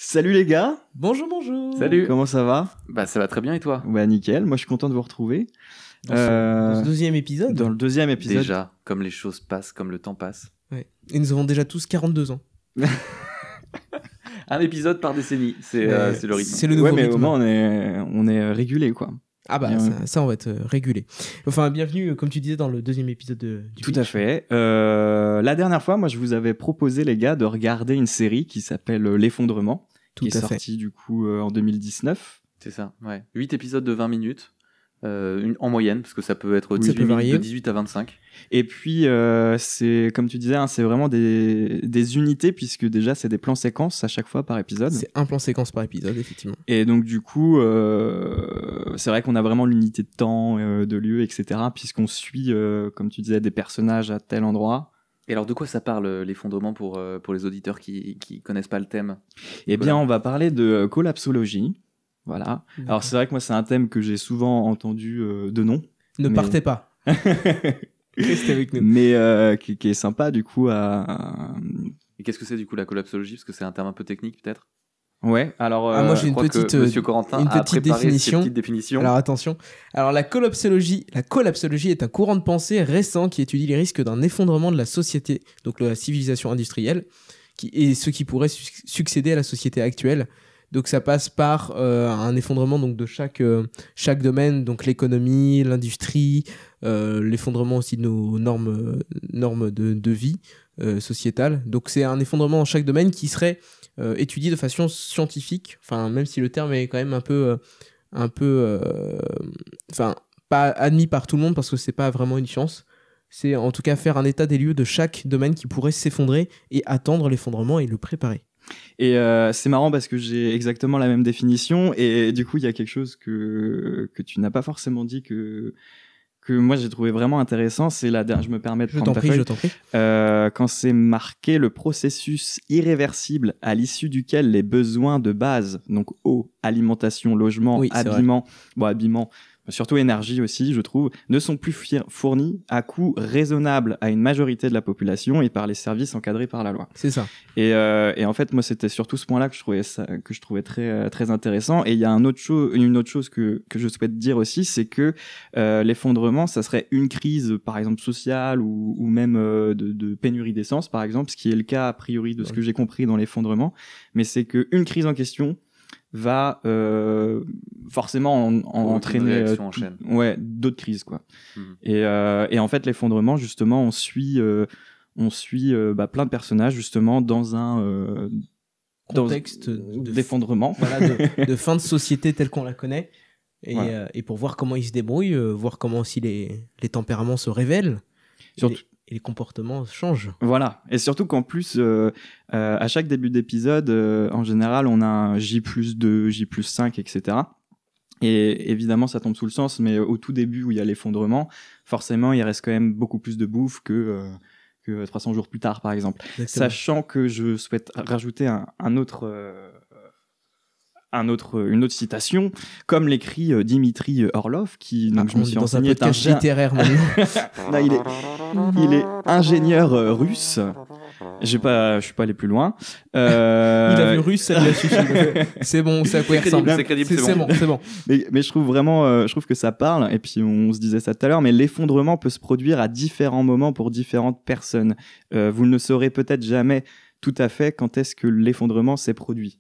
Salut les gars, Bonjour, bonjour. Salut. comment ça va? Bah ça va très bien et toi? Bah nickel, moi je suis content de vous retrouver. Dans ce deuxième épisode. Dans le deuxième épisode. Déjà, comme les choses passent, comme le temps passe. Ouais. Et nous avons déjà tous 42 ans. Un épisode par décennie, c'est le rythme. C'est le nouveau Ouais, mais rythme. au moins on est régulé quoi. Ah bah, Et ça, on va être régulé. Enfin, bienvenue, comme tu disais, dans le deuxième épisode du Tout Pitch. à fait. La dernière fois, moi je vous avais proposé les gars de regarder une série qui s'appelle L'Effondrement, Tout qui est à fait. sortie du coup en 2019. C'est ça, ouais. 8 épisodes de 20 minutes, en moyenne, parce que ça peut être Oui, 18 ça peut minutes, varier. de 18 à 25. Et puis c'est comme tu disais, hein, c'est vraiment des unités puisque déjà c'est des plans séquences à chaque fois par épisode. C'est un plan séquence par épisode, effectivement. Et donc du coup, c'est vrai qu'on a vraiment l'unité de temps, de lieu, etc. Puisqu'on suit, comme tu disais, des personnages à tel endroit. Et alors de quoi ça parle l'effondrement pour les auditeurs qui connaissent pas le thème? Eh bien, on va parler de collapsologie. Voilà. Alors c'est vrai que moi c'est un thème que j'ai souvent entendu de nom, Ne mais- partez pas. Restez avec nous. mais qui est sympa du coup à... Et qu'est-ce que c'est du coup la collapsologie? Parce que c'est un terme un peu technique peut-être. Ouais. Alors Ah, moi, j'ai Je une crois petite, que Monsieur Corentin une a petite préparé définition. ses petites définitions. Alors attention. Alors la collapsologie est un courant de pensée récent qui étudie les risques d'un effondrement de la société, donc de la civilisation industrielle, et ce qui pourrait succéder à la société actuelle. Donc ça passe par un effondrement donc de chaque domaine, donc l'économie, l'industrie, l'effondrement aussi de nos normes de vie sociétale. Donc c'est un effondrement dans chaque domaine qui serait étudié de façon scientifique. Enfin, même si le terme est quand même un peu enfin, pas admis par tout le monde parce que c'est pas vraiment une science. C'est en tout cas faire un état des lieux de chaque domaine qui pourrait s'effondrer et attendre l'effondrement et le préparer. Et c'est marrant parce que j'ai exactement la même définition et du coup il y a quelque chose que tu n'as pas forcément dit que moi j'ai trouvé vraiment intéressant, c'est je me permets de Je prendre t'en ta prie, feuille. je t'en prie. Quand c'est marqué le processus irréversible à l'issue duquel les besoins de base, donc eau, alimentation, logement, Oui, c'est habillement, surtout énergie aussi, je trouve, ne sont plus fournis à coût raisonnable à une majorité de la population et par les services encadrés par la loi. C'est ça. Et en fait, moi, c'était surtout ce point-là que je trouvais très très intéressant. Et il y a une autre chose que je souhaite dire aussi, c'est que l'effondrement, ça serait une crise, par exemple sociale ou même de pénurie d'essence, par exemple, ce qui est le cas a priori de ce que j'ai compris dans l'effondrement. Mais c'est que une crise en question va forcément entraîner réaction en chaîne. d'autres crises quoi. Mhm. Et en fait, l'effondrement, justement, on suit plein de personnages justement dans un Contexte d'effondrement. voilà, de fin de société telle qu'on la connaît. Et, Voilà. et pour voir comment ils se débrouillent, voir comment aussi les tempéraments se révèlent Surtout- et les comportements changent. Voilà. Et surtout qu'en plus, à chaque début d'épisode, en général, on a un J+2, J+5, etc. Et évidemment, ça tombe sous le sens, mais au tout début où il y a l'effondrement, forcément, il reste quand même beaucoup plus de bouffe que 300 jours plus tard, par exemple. Exactement. Sachant que je souhaite rajouter une autre citation, comme l'écrit Dimitri Orlov, qui, donc je me on suis est dans un renseigné, est un podcast littéraire maintenant. Non, il est ingénieur russe. Je suis pas allé plus loin. Il a vu russe, ça lui a suffi. C'est bon, c'est à quoi il ressemble. C'est crédible, C'est bon, c'est bon. Mais je trouve vraiment, je trouve que ça parle. Et puis on se disait ça tout à l'heure, mais l'effondrement peut se produire à différents moments pour différentes personnes. Vous ne saurez peut-être jamais tout à fait quand est-ce que l'effondrement s'est produit.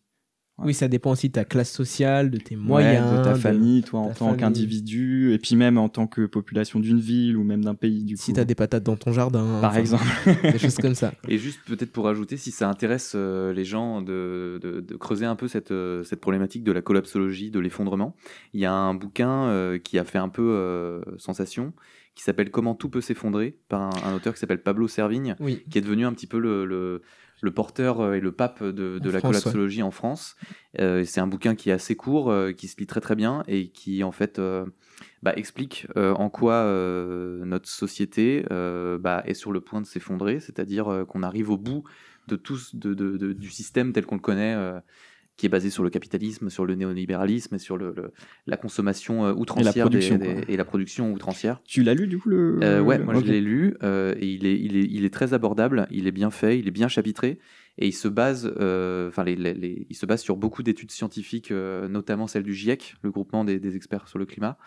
Oui, ça dépend aussi de ta classe sociale, de tes moyens. Ouais, de ta famille, toi en ta tant famille. qu'individu, et puis même en tant que population d'une ville ou même d'un pays du coup. Si t'as des patates dans ton jardin. Par enfin, exemple. Des choses comme ça. Et juste peut-être pour ajouter, si ça intéresse les gens de creuser un peu cette problématique de la collapsologie, de l'effondrement, il y a un bouquin qui a fait un peu sensation, qui s'appelle Comment tout peut s'effondrer, par un auteur qui s'appelle Pablo Servigne, Oui. qui est devenu un petit peu le porteur et le pape de la France, collapsologie en France. C'est un bouquin qui est assez court, qui se lit très très bien et qui en fait explique en quoi notre société est sur le point de s'effondrer, c'est-à-dire qu'on arrive au bout du système tel qu'on le connaît, qui est basé sur le capitalisme, sur le néolibéralisme et sur la consommation outrancière et la production outrancière. Tu l'as lu du coup Ouais, moi je l'ai lu et il est très abordable, il est bien fait, il est bien chapitré Et il se base, il se base sur beaucoup d'études scientifiques, notamment celle du GIEC, le groupement des experts sur le climat.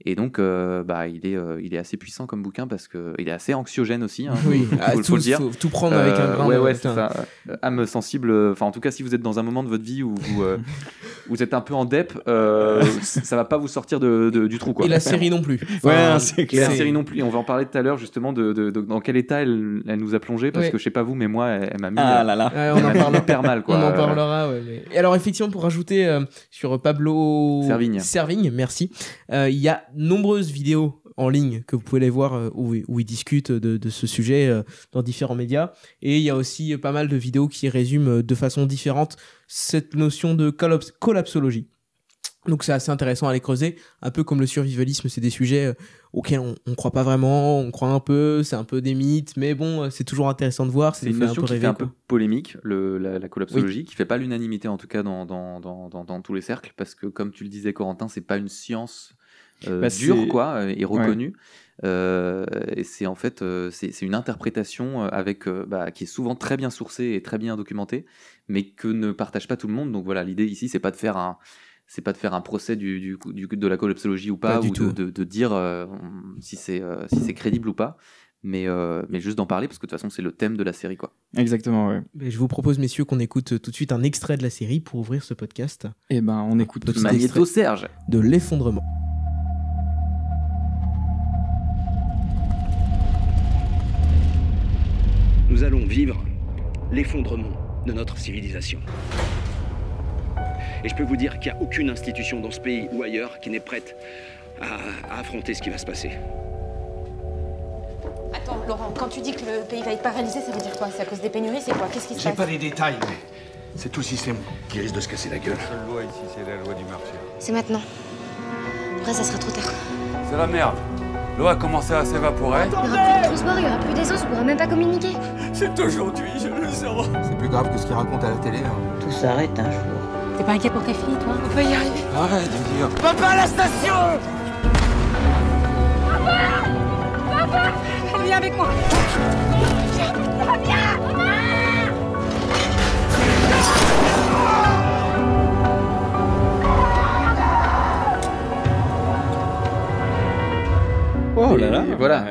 Et donc, il est assez puissant comme bouquin parce que il est assez anxiogène aussi. Hein, Oui, faut le dire. Faut tout prendre avec un grain. Ouais, c'est ça. Âme sensible. Enfin, en tout cas, si vous êtes dans un moment de votre vie où vous êtes un peu en dep, ça va pas vous sortir du trou, quoi. Et la série non plus. Ouais, c'est Et clair. la série non plus. Et on va en parler tout à l'heure justement de dans quel état elle nous a plongé parce Ouais. que je sais pas vous, mais moi, elle m'a mis. Ah là là. Ouais, on en elle m'a mis parlera. hyper mal, quoi. On en parlera, ouais. Et alors, effectivement, pour rajouter sur Pablo Servigne, merci. Il y a nombreuses vidéos en ligne que vous pouvez aller voir où il discute de ce sujet dans différents médias. Et il y a aussi pas mal de vidéos qui résument de façon différente cette notion de collapsologie. Donc c'est assez intéressant à les creuser, un peu comme le survivalisme, c'est des sujets auxquels on croit pas vraiment, on croit un peu, c'est un peu des mythes, mais bon, c'est toujours intéressant de voir, C'est une notion qui fait un peu polémique, la collapsologie, qui fait pas l'unanimité en tout cas dans tous les cercles, parce que comme tu le disais Corentin, c'est pas une science dure quoi, et reconnue. Et c'est en fait c'est une interprétation qui est souvent très bien sourcée et très bien documentée, mais que ne partage pas tout le monde. Donc voilà, l'idée ici c'est pas de faire un procès de la collapsologie ou pas ou de dire si c'est crédible ou pas, mais juste d'en parler parce que de toute façon c'est le thème de la série, quoi. Exactement, ouais. Et je vous propose, messieurs, qu'on écoute tout de suite un extrait de la série pour ouvrir ce podcast. Et ben on écoute tout ça. Magnéto Serge de l'effondrement. Nous allons vivre l'effondrement de notre civilisation. Et je peux vous dire qu'il n'y a aucune institution dans ce pays ou ailleurs qui n'est prête à affronter ce qui va se passer. Attends, Laurent, quand tu dis que le pays va être paralysé, ça veut dire quoi? C'est à cause des pénuries, c'est quoi? Qu'est-ce qui se passe? J'ai pas les détails, mais c'est tout le système qui risque de se casser la gueule. La seule loi ici, c'est la loi du marché. C'est maintenant. Après, ça sera trop tard. C'est la merde. L'eau a commencé à s'évaporer. Il n'y aura plus de transport, il n'y aura plus d'essence, on pourra même pas communiquer. C'est aujourd'hui, je le sens. C'est plus grave que ce qu'il raconte à la télé. Hein. Tout s'arrête un jour. T'es pas inquiet pour tes filles, toi? On peut y arriver. Arrête de dire. Papa, à la station! Papa, viens avec moi. Oh là là. Et voilà,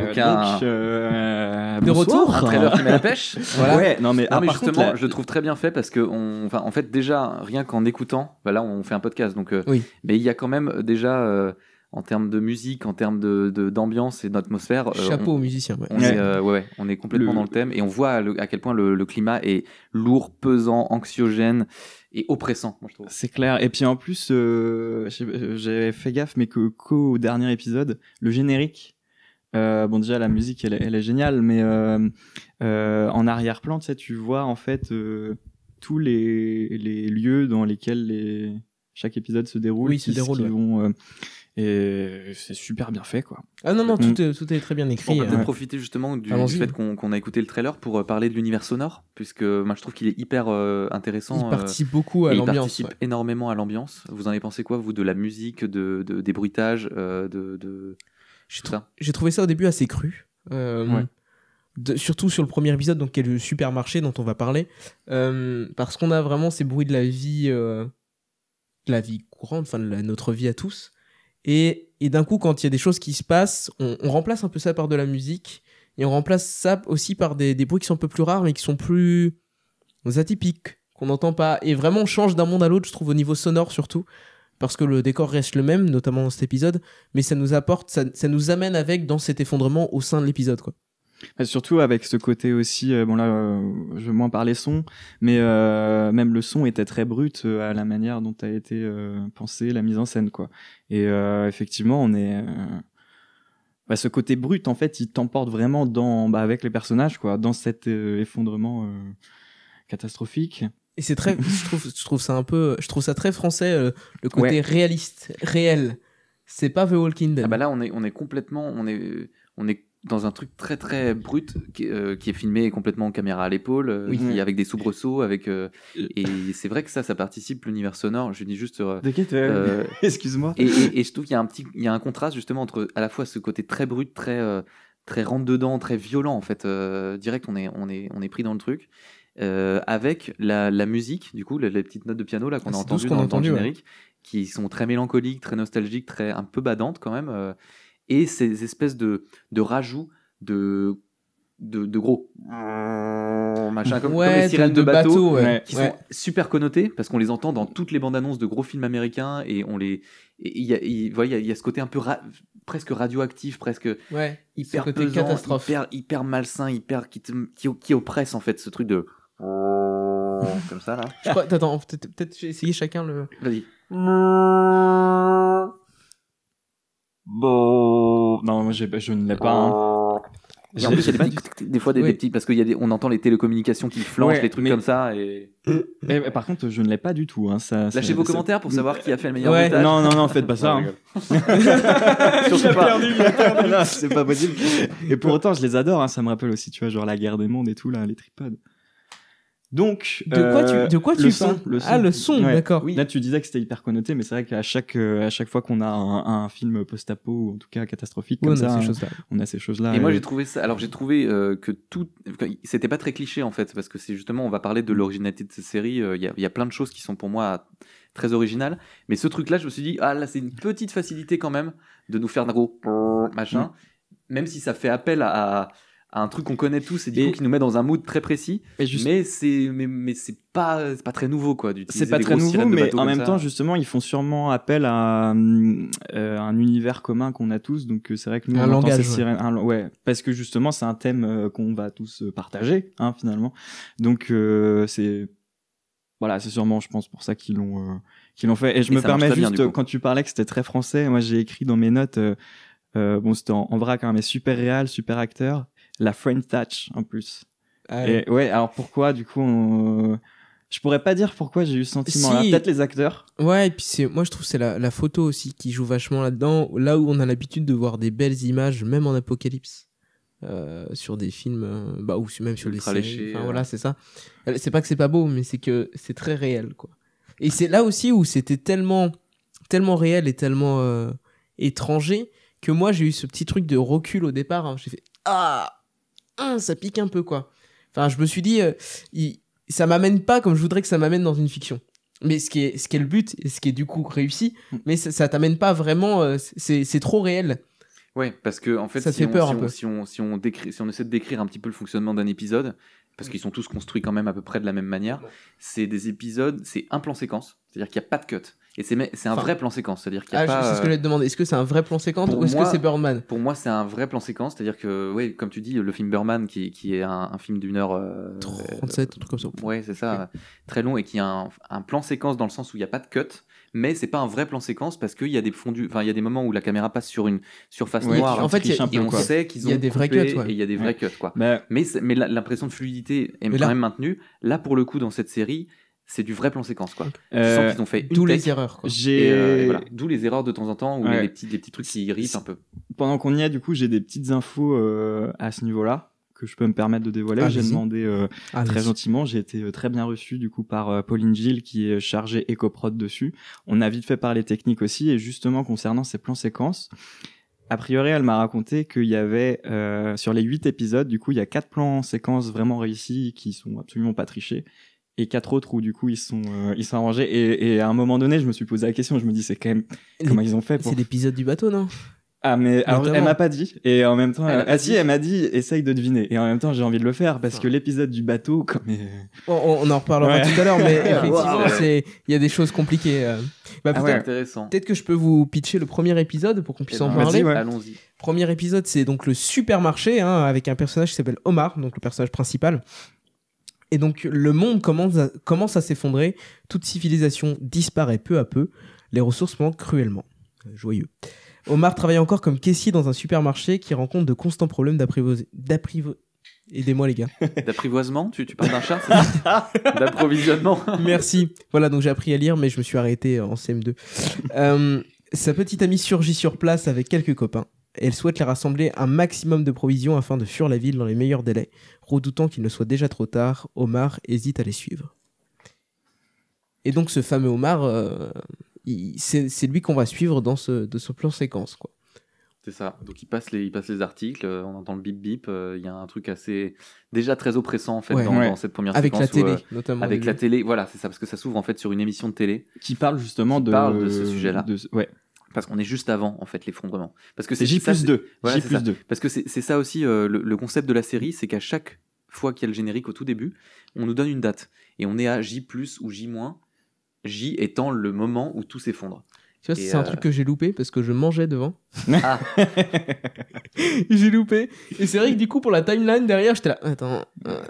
donc de retour, un trailer qui met la pêche. Voilà. Ouais, non mais, Non, mais par justement, contre, là- je le trouve très bien fait parce que, en fait, déjà, rien qu'en écoutant, là, on fait un podcast, donc, Oui. mais il y a quand même déjà, en termes de musique, en termes d'ambiance et d'atmosphère, Chapeau aux musiciens. Ouais. on est complètement dans le thème et on voit à quel point le climat est lourd, pesant, anxiogène et oppressant, moi je trouve. C'est clair. Et puis en plus, j'ai fait gaffe, mais qu'au dernier épisode, le générique, bon déjà la musique elle est géniale, mais en arrière-plan, tu sais, tu vois en fait tous les lieux dans lesquels chaque épisode se déroule. Oui, se déroule, ouais. Et c'est super bien fait, quoi. Ah non, tout est très bien écrit. On va peut-être profiter justement du fait qu'on a écouté le trailer pour parler de l'univers sonore, puisque moi je trouve qu'il est hyper intéressant. Il participe beaucoup à l'ambiance. Il participe énormément à l'ambiance. Vous en avez pensé quoi, vous, de la musique, des bruitages, J'ai trouvé ça au début assez cru. Surtout sur le premier épisode, donc qui est le supermarché dont on va parler, parce qu'on a vraiment ces bruits de la vie courante, enfin de notre vie à tous. Et d'un coup, quand il y a des choses qui se passent, on remplace un peu ça par de la musique, et on remplace ça aussi par des bruits qui sont un peu plus rares, mais qui sont plus atypiques, qu'on n'entend pas. Et vraiment, on change d'un monde à l'autre, je trouve, au niveau sonore surtout, parce que le décor reste le même, notamment dans cet épisode, mais ça nous apporte, ça nous amène avec dans cet effondrement au sein de l'épisode, quoi. Surtout avec ce côté aussi, bon là, je vais moins parler son, mais même le son était très brut à la manière dont a été pensée la mise en scène, quoi. Et effectivement, on est, ce côté brut, en fait, il t'emporte vraiment avec les personnages, quoi, dans cet effondrement catastrophique. Et c'est très, je trouve ça très français, le côté réaliste, réel. C'est pas The Walking Dead. Ah bah là, on est complètement, on est dans un truc très très brut qui est filmé complètement en caméra à l'épaule, avec des soubresauts, et c'est vrai que ça participe l'univers sonore. Je dis juste excuse-moi. Et je trouve qu'il y a un contraste justement entre à la fois ce côté très brut, très rentre dedans, très violent en fait, direct on est pris dans le truc, avec la musique, du coup, les petites notes de piano là qu'on a c'est tout entendues ce qu'on a dans le entendu, ouais. générique, qui sont très mélancoliques, très nostalgiques, un peu badantes quand même, et ces espèces de rajouts de gros machin, comme les sirènes de bateau, ouais. qui sont super connotés parce qu'on les entend dans toutes les bandes annonces de gros films américains, et il y a ce côté un peu presque radioactif, presque hyper côté pesant, catastrophe. hyper malsain, qui oppresse en fait, ce truc de comme ça là. Je crois, attends, peut-être essayer chacun le. Vas-y. Bon, non, moi je ne l'ai pas. Hein. Et en plus, il y a des fois des petits, parce on entend les télécommunications qui flanchent, les trucs comme ça. Et par contre, je ne l'ai pas du tout. Hein, lâchez vos commentaires pour savoir qui a fait le meilleur montage. Non, faites pas ça. Hein. Surtout pas. Il a perdu. Non, c'est pas possible. Et pour autant, je les adore. Hein, ça me rappelle aussi, tu vois, genre la guerre des mondes et tout, là, les tripodes. Donc, de quoi tu parles ? Ah, le son, ouais. d'accord. Oui. Là, tu disais que c'était hyper connoté, mais c'est vrai qu'à chaque fois qu'on a un film post-apo, ou en tout cas catastrophique, comme ça, on a ces choses-là. Et moi, j'ai trouvé ça. Alors, j'ai trouvé que c'était pas très cliché en fait, parce que c'est justement, on va parler de l'originalité de cette série. Il y a plein de choses qui sont pour moi très originales, mais ce truc-là, je me suis dit, ah là, c'est une petite facilité quand même de nous faire un gros machin, même si ça fait appel à un truc qu'on connaît tous et du coup qui nous met dans un mood très précis, mais c'est pas très nouveau quoi d'utiliser c'est pas des très grosses nouveau, mais en même ça. temps justement ils font sûrement appel à un univers commun qu'on a tous, donc c'est vrai que nous un on langage, entend ces sirènes, parce que justement c'est un thème qu'on va tous partager finalement, donc c'est sûrement, je pense, pour ça qu'ils l'ont fait. Et je me permets juste, bien, quand tu parlais que c'était très français, moi j'ai écrit dans mes notes, c'était en vrac, mais super réel, super acteur, la French touch en plus. Et alors pourquoi du coup je pourrais pas dire pourquoi j'ai eu ce sentiment là, peut-être les acteurs. Ouais, et puis moi je trouve que c'est la photo aussi qui joue vachement là-dedans, là où on a l'habitude de voir des belles images même en apocalypse. Sur des films ou même sur les séries, voilà, c'est ça. C'est pas que c'est pas beau, mais c'est que c'est très réel quoi. Et c'est là aussi où c'était tellement réel et tellement étranger que moi j'ai eu ce petit truc de recul au départ, j'ai fait ça pique un peu quoi. Enfin, je me suis dit ça m'amène pas comme je voudrais que ça m'amène dans une fiction. Mais ce qui est le but et ce qui est du coup réussi, mais ça t'amène pas vraiment, c'est trop réel. Ouais, parce que en fait, ça fait peur un peu. Si on essaie de décrire un petit peu le fonctionnement d'un épisode, parce qu'ils sont tous construits quand même à peu près de la même manière, c'est des épisodes, c'est un plan séquence, c'est-à-dire qu'il n'y a pas de cut. Et c'est un vrai plan séquence, c'est-à-dire qu'il y a pas. C'est ce que je voulais te demander. Est-ce que c'est un vrai plan séquence ou est-ce que c'est Birdman ? Pour moi, c'est un vrai plan séquence, c'est-à-dire que, ouais, comme tu dis, le film Birdman, qui est un film d'1h 37, un truc comme ça. Ouais, c'est ça, très long, et qui a un plan séquence dans le sens où il n'y a pas de cut, mais c'est pas un vrai plan séquence parce qu'il y a des fondus, enfin il y a des moments où la caméra passe sur une surface noire. En fait, et on sait qu'ils ont des vrais cuts, et il y a des vrais cuts quoi. Mais l'impression de fluidité est quand même maintenue. Là, pour le coup, dans cette série, c'est du vrai plan séquence quoi. Tu sens qu'ils ont fait d'où les erreurs quoi. Et voilà, d'où les erreurs de temps en temps ou des petits trucs qui irritent un peu. Pendant qu'on y est, du coup, j'ai des petites infos à ce niveau-là que je peux me permettre de dévoiler. J'ai demandé très gentiment. J'ai été très bien reçu du coup par Pauline Gilles qui est chargée éco-prod dessus. On a vite fait parler technique aussi, et justement concernant ces plans séquences, a priori elle m'a raconté qu'il y avait sur les 8 épisodes, du coup il y a 4 plans séquences vraiment réussis qui sont absolument pas trichés, et 4 autres où du coup ils sont arrangés, et à un moment donné je me suis posé la question, je me dis c'est quand même comment ils ont fait pour... C'est l'épisode du bateau, non ? Mais alors, elle m'a pas dit, et en même temps elle m'a dit essaye de deviner, et en même temps j'ai envie de le faire parce que l'épisode du bateau on en reparlera tout à l'heure, mais effectivement il y a des choses compliquées. Peut-être que je peux vous pitcher le premier épisode pour qu'on puisse en parler. Allons-y. Premier épisode, c'est donc le supermarché avec un personnage qui s'appelle Omar, donc le personnage principal. Et donc le monde commence à s'effondrer, toute civilisation disparaît peu à peu, les ressources manquent cruellement. Joyeux. Omar travaille encore comme caissier dans un supermarché qui rencontre de constants problèmes Aidez-moi les gars. D'apprivoisement, tu parles d'un chat, c'est ça? D'approvisionnement. Merci. Voilà, donc j'ai appris à lire, mais je me suis arrêté en CM2. Sa petite amie surgit sur place avec quelques copains. Elle souhaite les rassembler un maximum de provisions afin de fuir la ville dans les meilleurs délais. Redoutant qu'il ne soit déjà trop tard, Omar hésite à les suivre. Et donc ce fameux Omar... c'est lui qu'on va suivre de ce plan séquence quoi. C'est ça. Donc il passe les articles, on entend le bip bip. Il y a un truc assez déjà très oppressant en fait dans cette première avec séquence. La télé, notamment. Avec la télé, voilà, c'est ça, parce que ça s'ouvre en fait sur une émission de télé qui parle justement de ce sujet-là. Ouais. Parce qu'on est juste avant en fait l'effondrement. Parce que c'est J+2. Voilà, J+2. Parce que c'est ça aussi le concept de la série, c'est qu'à chaque fois qu'il y a le générique au tout début, on nous donne une date et on est à J+ ou J-, J étant le moment où tout s'effondre. Tu vois, c'est un truc que j'ai loupé parce que je mangeais devant. Ah. J'ai loupé. Et c'est vrai que du coup, pour la timeline derrière, j'étais là. Attends,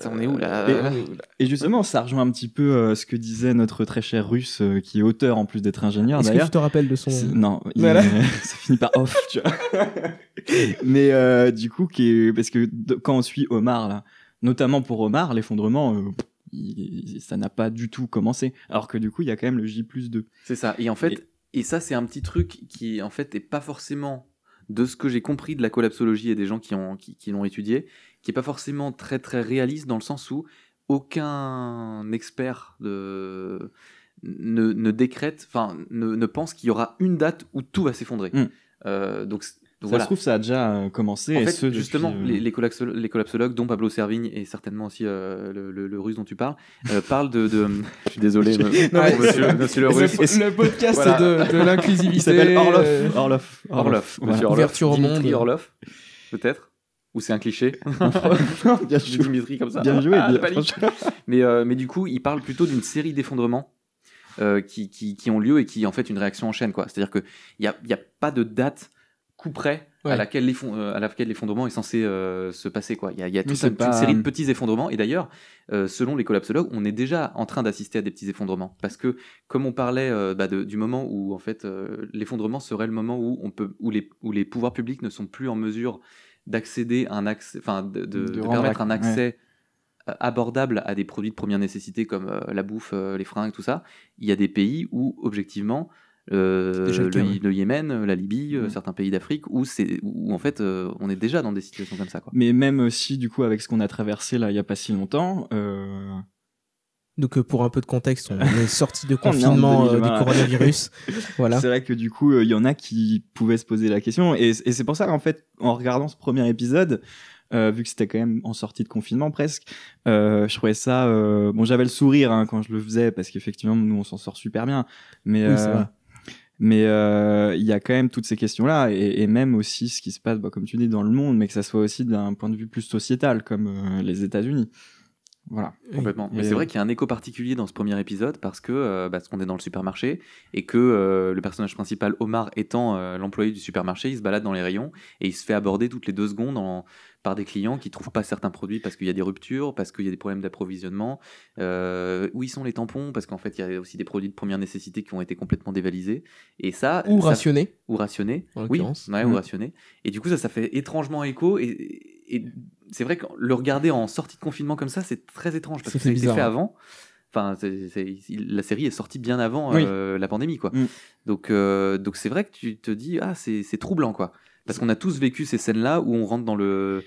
on est où là Et justement, ça rejoint un petit peu ce que disait notre très cher Russe, qui est auteur en plus d'être ingénieur. Est-ce d'ailleurs. que tu te rappelles de son. Non, voilà. Ça finit par off, tu vois. Mais du coup, parce que quand on suit Omar, là, notamment pour Omar, l'effondrement. Ça n'a pas du tout commencé. Alors que du coup, il y a quand même le J+2. C'est ça. Et en fait. Et ça, c'est un petit truc qui, en fait, n'est pas forcément, de ce que j'ai compris de la collapsologie et des gens qui l'ont étudié, qui n'est pas forcément très, très réaliste dans le sens où aucun expert ne décrète, enfin, ne pense qu'il y aura une date où tout va s'effondrer. Donc ça voilà. se trouve, ça a déjà commencé. En et fait, justement, depuis, les collapsologues, dont Pablo Servigne et certainement aussi le russe dont tu parles, parlent de... Je suis désolé, monsieur le russe. Le podcast voilà. de l'inclusivité. Il s'appelle Orlov. Monsieur Orlov. Ouverture au monde. Dimitri Orlov, peut-être. Ou c'est un cliché. Bien joué. Dimitri comme ça. Bien joué. Mais du coup, il parle plutôt d'une série d'effondrements qui ont lieu et qui en fait une réaction en chaîne, quoi. C'est-à-dire qu'il n'y a pas de date coup près à laquelle l'effondrement est censé se passer, quoi. Il y a toute une série de petits effondrements, et d'ailleurs selon les collapsologues on est déjà en train d'assister à des petits effondrements, parce que comme on parlait du moment où en fait l'effondrement serait le moment où les pouvoirs publics ne sont plus en mesure d'accéder à un accès, enfin de permettre un accès abordable à des produits de première nécessité comme la bouffe, les fringues, tout ça. Il y a des pays où objectivement le Yémen, la Libye, certains pays d'Afrique où en fait on est déjà dans des situations comme ça, quoi. Mais même aussi du coup avec ce qu'on a traversé là il y a pas si longtemps. Donc pour un peu de contexte, on est sorti de confinement du coronavirus. Voilà. C'est vrai que du coup il y en a qui pouvaient se poser la question et c'est pour ça qu'en fait en regardant ce premier épisode. Vu que c'était quand même en sortie de confinement presque, je trouvais ça bon, j'avais le sourire quand je le faisais parce qu'effectivement nous on s'en sort super bien, mais il y a quand même toutes ces questions-là et même aussi ce qui se passe, comme tu dis, dans le monde, mais que ça soit aussi d'un point de vue plus sociétal, comme les États-Unis. Voilà. Complètement. Mais c'est vrai qu'il y a un écho particulier dans ce premier épisode parce qu'on est dans le supermarché et que le personnage principal, Omar, étant l'employé du supermarché, il se balade dans les rayons et il se fait aborder toutes les 2 secondes par des clients qui trouvent pas certains produits parce qu'il y a des ruptures, parce qu'il y a des problèmes d'approvisionnement. Où ils sont les tampons? Parce qu'en fait, il y a aussi des produits de première nécessité qui ont été complètement dévalisés. Et ça, rationnés. Ou rationnés. En oui, l'occurrence. ou rationnés. Et du coup, ça fait étrangement écho et c'est vrai que le regarder en sortie de confinement comme ça, c'est très étrange parce que ça a été fait avant. Enfin, la série est sortie bien avant la pandémie, quoi. Donc c'est vrai que tu te dis c'est troublant, quoi. Parce qu'on a tous vécu ces scènes-là où on rentre dans le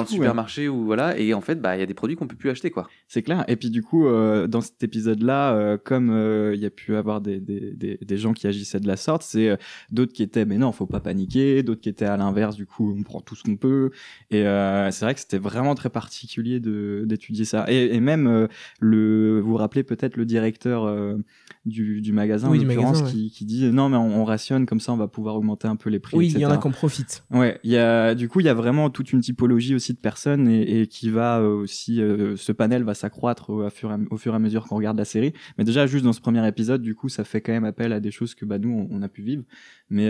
supermarché où voilà, et en fait il y a des produits qu'on peut plus acheter, quoi. C'est clair. Et puis du coup dans cet épisode-là, comme il y a pu avoir des gens qui agissaient de la sorte, c'est d'autres qui étaient mais non, faut pas paniquer, d'autres qui étaient à l'inverse, du coup on prend tout ce qu'on peut. Et c'est vrai que c'était vraiment très particulier d'étudier ça. Et même vous vous rappelez peut-être le directeur du magasin, en l'occurrence, qui dit non mais on rationne, comme ça on va pouvoir augmenter un peu les prix. Oui, etc. il y en a qui en profitent. Ouais, il y a vraiment toute une typologie aussi de personnes et qui va aussi ce panel va s'accroître au fur et à mesure qu'on regarde la série. Mais déjà juste dans ce premier épisode, du coup, ça fait quand même appel à des choses que nous on a pu vivre, mais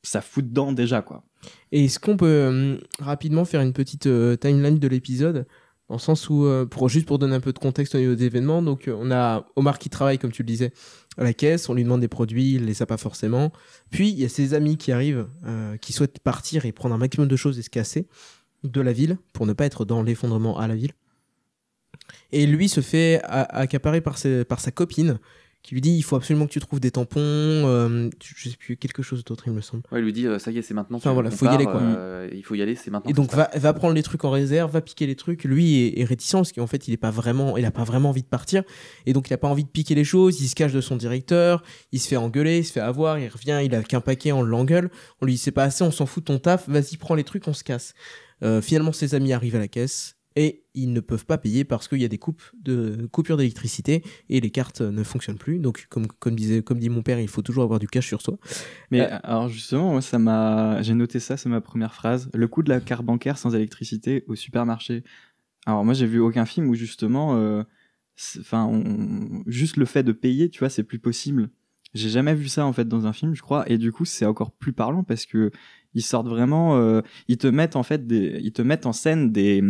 ça fout dedans déjà, quoi. Et est-ce qu'on peut rapidement faire une petite timeline de l'épisode? Dans le sens où, pour donner un peu de contexte au niveau des événements, donc on a Omar qui travaille, comme tu le disais, à la caisse, on lui demande des produits, il les a pas forcément. Puis il y a ses amis qui arrivent, qui souhaitent partir et prendre un maximum de choses et se casser de la ville, pour ne pas être dans l'effondrement à la ville. Et lui se fait accaparer par sa copine, qui lui dit il faut absolument que tu trouves des tampons, je sais plus, quelque chose d'autre, il me semble. Ouais, il lui dit ça y est, c'est maintenant. Enfin voilà, faut y aller quoi. Il faut y aller, c'est maintenant. Et donc va prendre les trucs en réserve, va piquer les trucs. Lui est réticent parce qu'en fait il a pas vraiment envie de partir, et donc il a pas envie de piquer les choses. Il se cache de son directeur, il se fait engueuler, il se fait avoir, il revient, il a qu'un paquet, on l'engueule, on lui dit c'est pas assez, on s'en fout de ton taf, vas-y prends les trucs, on se casse. Finalement ses amis arrivent à la caisse. Et ils ne peuvent pas payer parce qu'il y a des coupures d'électricité et les cartes ne fonctionnent plus. Donc, comme dit mon père, il faut toujours avoir du cash sur soi. Mais alors justement, moi, j'ai noté ça, c'est ma première phrase. Le coût de la carte bancaire sans électricité au supermarché. Alors moi, j'ai vu aucun film où justement, juste le fait de payer, tu vois, c'est plus possible. J'ai jamais vu ça en fait dans un film, je crois. Et du coup, c'est encore plus parlant parce que ils sortent vraiment, ils te mettent en scène des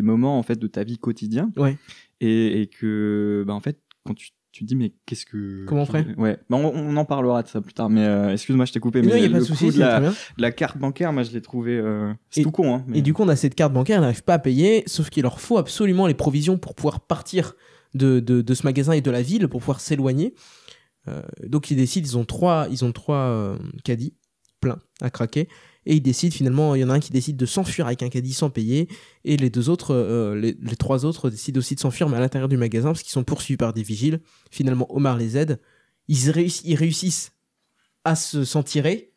moments en fait de ta vie quotidien. Ouais. Et que en fait quand tu te dis mais qu'est-ce que comment on ferait. Ouais. On en parlera de ça plus tard. Mais excuse-moi, je t'ai coupé. Mais mais non, y a pas de le souci, coup c'est très bien. de la carte bancaire, moi je l'ai trouvé c'est tout con. Hein, mais... Et du coup, on a cette carte bancaire, ils n'arrivent pas à payer, sauf qu'il leur faut absolument les provisions pour pouvoir partir de ce magasin et de la ville pour pouvoir s'éloigner. Donc ils décident, ils ont trois caddies pleins à craquer, et ils décident finalement, il y en a un qui décide de s'enfuir avec un caddie sans payer, et les deux autres, les trois autres décident aussi de s'enfuir mais à l'intérieur du magasin parce qu'ils sont poursuivis par des vigiles. Finalement Omar les aide, ils réussissent à s'en tirer,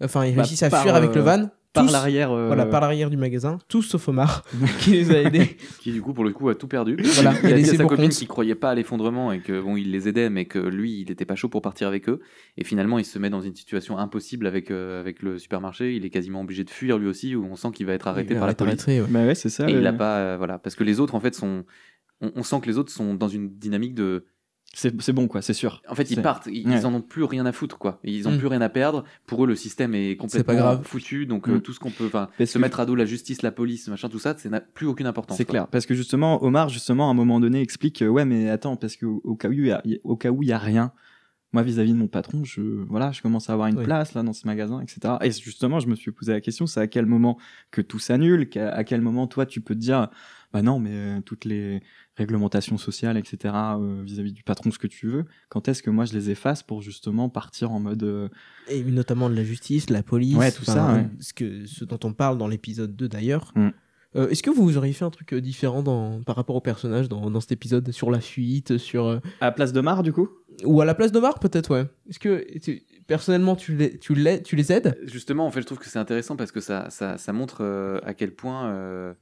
enfin ils réussissent à fuir avec le van. Par tous, l'arrière. Voilà, par l'arrière du magasin, tous sauf Omar, qui les a aidés. Qui du coup, pour le coup, a tout perdu. Voilà, il a dit à laissé sa pour copine compte. qu'il croyait pas à l'effondrement et que bon, il les aidait, mais que lui, il était pas chaud pour partir avec eux. Et finalement, il se met dans une situation impossible avec le supermarché. Il est quasiment obligé de fuir lui aussi, où on sent qu'il va être arrêté par la police. Ouais. Bah ouais, c'est ça. Et il a pas, voilà, parce que les autres, en fait, on sent que les autres sont dans une dynamique de. C'est bon quoi, c'est sûr. En fait, ils partent, ils en ont plus rien à foutre quoi. Ils ont plus rien à perdre. Pour eux, le système est complètement pas grave. foutu. Donc tout ce qu'on peut, se mettre à dos la justice, la police, machin, tout ça, ça n'a plus aucune importance. C'est clair, parce que justement, Omar, à un moment donné, explique ouais, mais attends, parce que au cas où il y a rien, moi vis-à-vis de mon patron, je commence à avoir une place là dans ce magasin, etc. Et justement, je me suis posé la question, c'est à quel moment que tout s'annule, à quel moment toi tu peux te dire bah non, mais toutes les réglementations sociales, etc., vis-à-vis du patron, ce que tu veux, quand est-ce que moi je les efface pour justement partir en mode... Et notamment de la justice, la police, ouais, tout ça, ouais. Ce dont on parle dans l'épisode 2 d'ailleurs. Est-ce que vous auriez fait un truc différent par rapport aux personnages dans cet épisode, sur la fuite, sur... À la place d'Omar, du coup ? Ou à la place d'Omar, peut-être, ouais. Est-ce que, personnellement, tu les aides ? Justement, en fait, je trouve que c'est intéressant parce que ça montre à quel point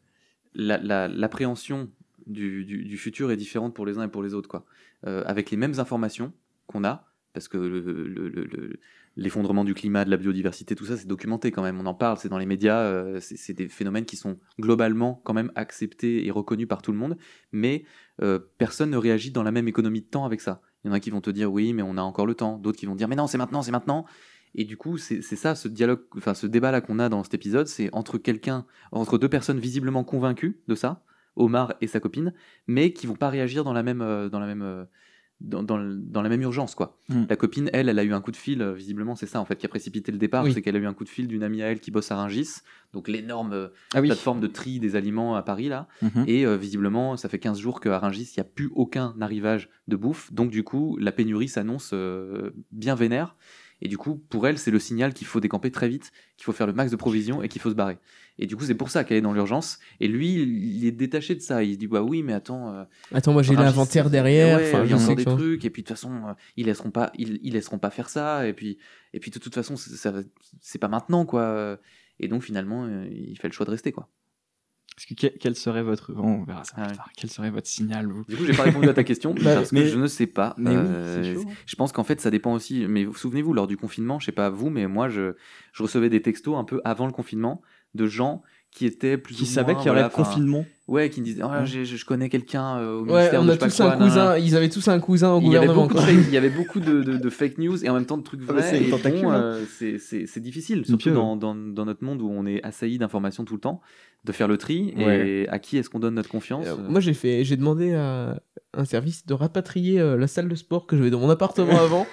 l'appréhension du futur est différente pour les uns et pour les autres, quoi. Avec les mêmes informations qu'on a, parce que l'effondrement du climat, de la biodiversité, tout ça, c'est documenté quand même. On en parle, c'est dans les médias, c'est des phénomènes qui sont globalement quand même acceptés et reconnus par tout le monde, mais personne ne réagit dans la même économie de temps avec ça. Il y en a qui vont te dire oui, mais on a encore le temps. D'autres qui vont dire mais non, c'est maintenant, c'est maintenant. Et du coup, c'est ça, ce dialogue, enfin ce débat-là qu'on a dans cet épisode, c'est entre deux personnes visiblement convaincues de ça, Omar et sa copine, mais qui vont pas réagir dans la même urgence, quoi. La copine, elle a eu un coup de fil, visiblement c'est ça en fait qui a précipité le départ, c'est qu'elle a eu un coup de fil d'une amie à elle qui bosse à Rungis, donc l'énorme plateforme de tri des aliments à Paris là, et visiblement ça fait 15 jours qu'à Rungis il n'y a plus aucun arrivage de bouffe, donc du coup la pénurie s'annonce bien vénère. Et du coup, pour elle, c'est le signal qu'il faut décamper très vite, qu'il faut faire le max de provisions et qu'il faut se barrer. Et du coup, c'est pour ça qu'elle est dans l'urgence. Et lui, il est détaché de ça. Il se dit, bah oui, mais attends... moi j'ai l'inventaire derrière. Ouais, il y a encore des trucs. Et puis de toute façon, ils laisseront pas faire ça. Et puis de toute façon, c'est pas maintenant, quoi. Et donc finalement, il fait le choix de rester, quoi. Quel serait votre... on verra ça plus tard. Quel serait votre signal, vous ? Du coup, j'ai pas répondu à ta question parce que je ne sais pas. Mais oui, c'est chaud. Je pense qu'en fait, ça dépend aussi. Mais souvenez-vous, lors du confinement, je sais pas vous, mais moi, je recevais des textos un peu avant le confinement de gens qui étaient plus qui savaient qu'il y aurait confinement. Ouais, qui me disaient je connais quelqu'un au ministère. On a tous un cousin. Ils avaient tous un cousin au gouvernement. Il y avait beaucoup de fake news et en même temps de trucs vrais. C'est difficile, surtout dans notre monde où on est assailli d'informations tout le temps, de faire le tri. Et à qui est-ce qu'on donne notre confiance ? Moi, j'ai demandé à un service de rapatrier la salle de sport que j'avais dans mon appartement avant.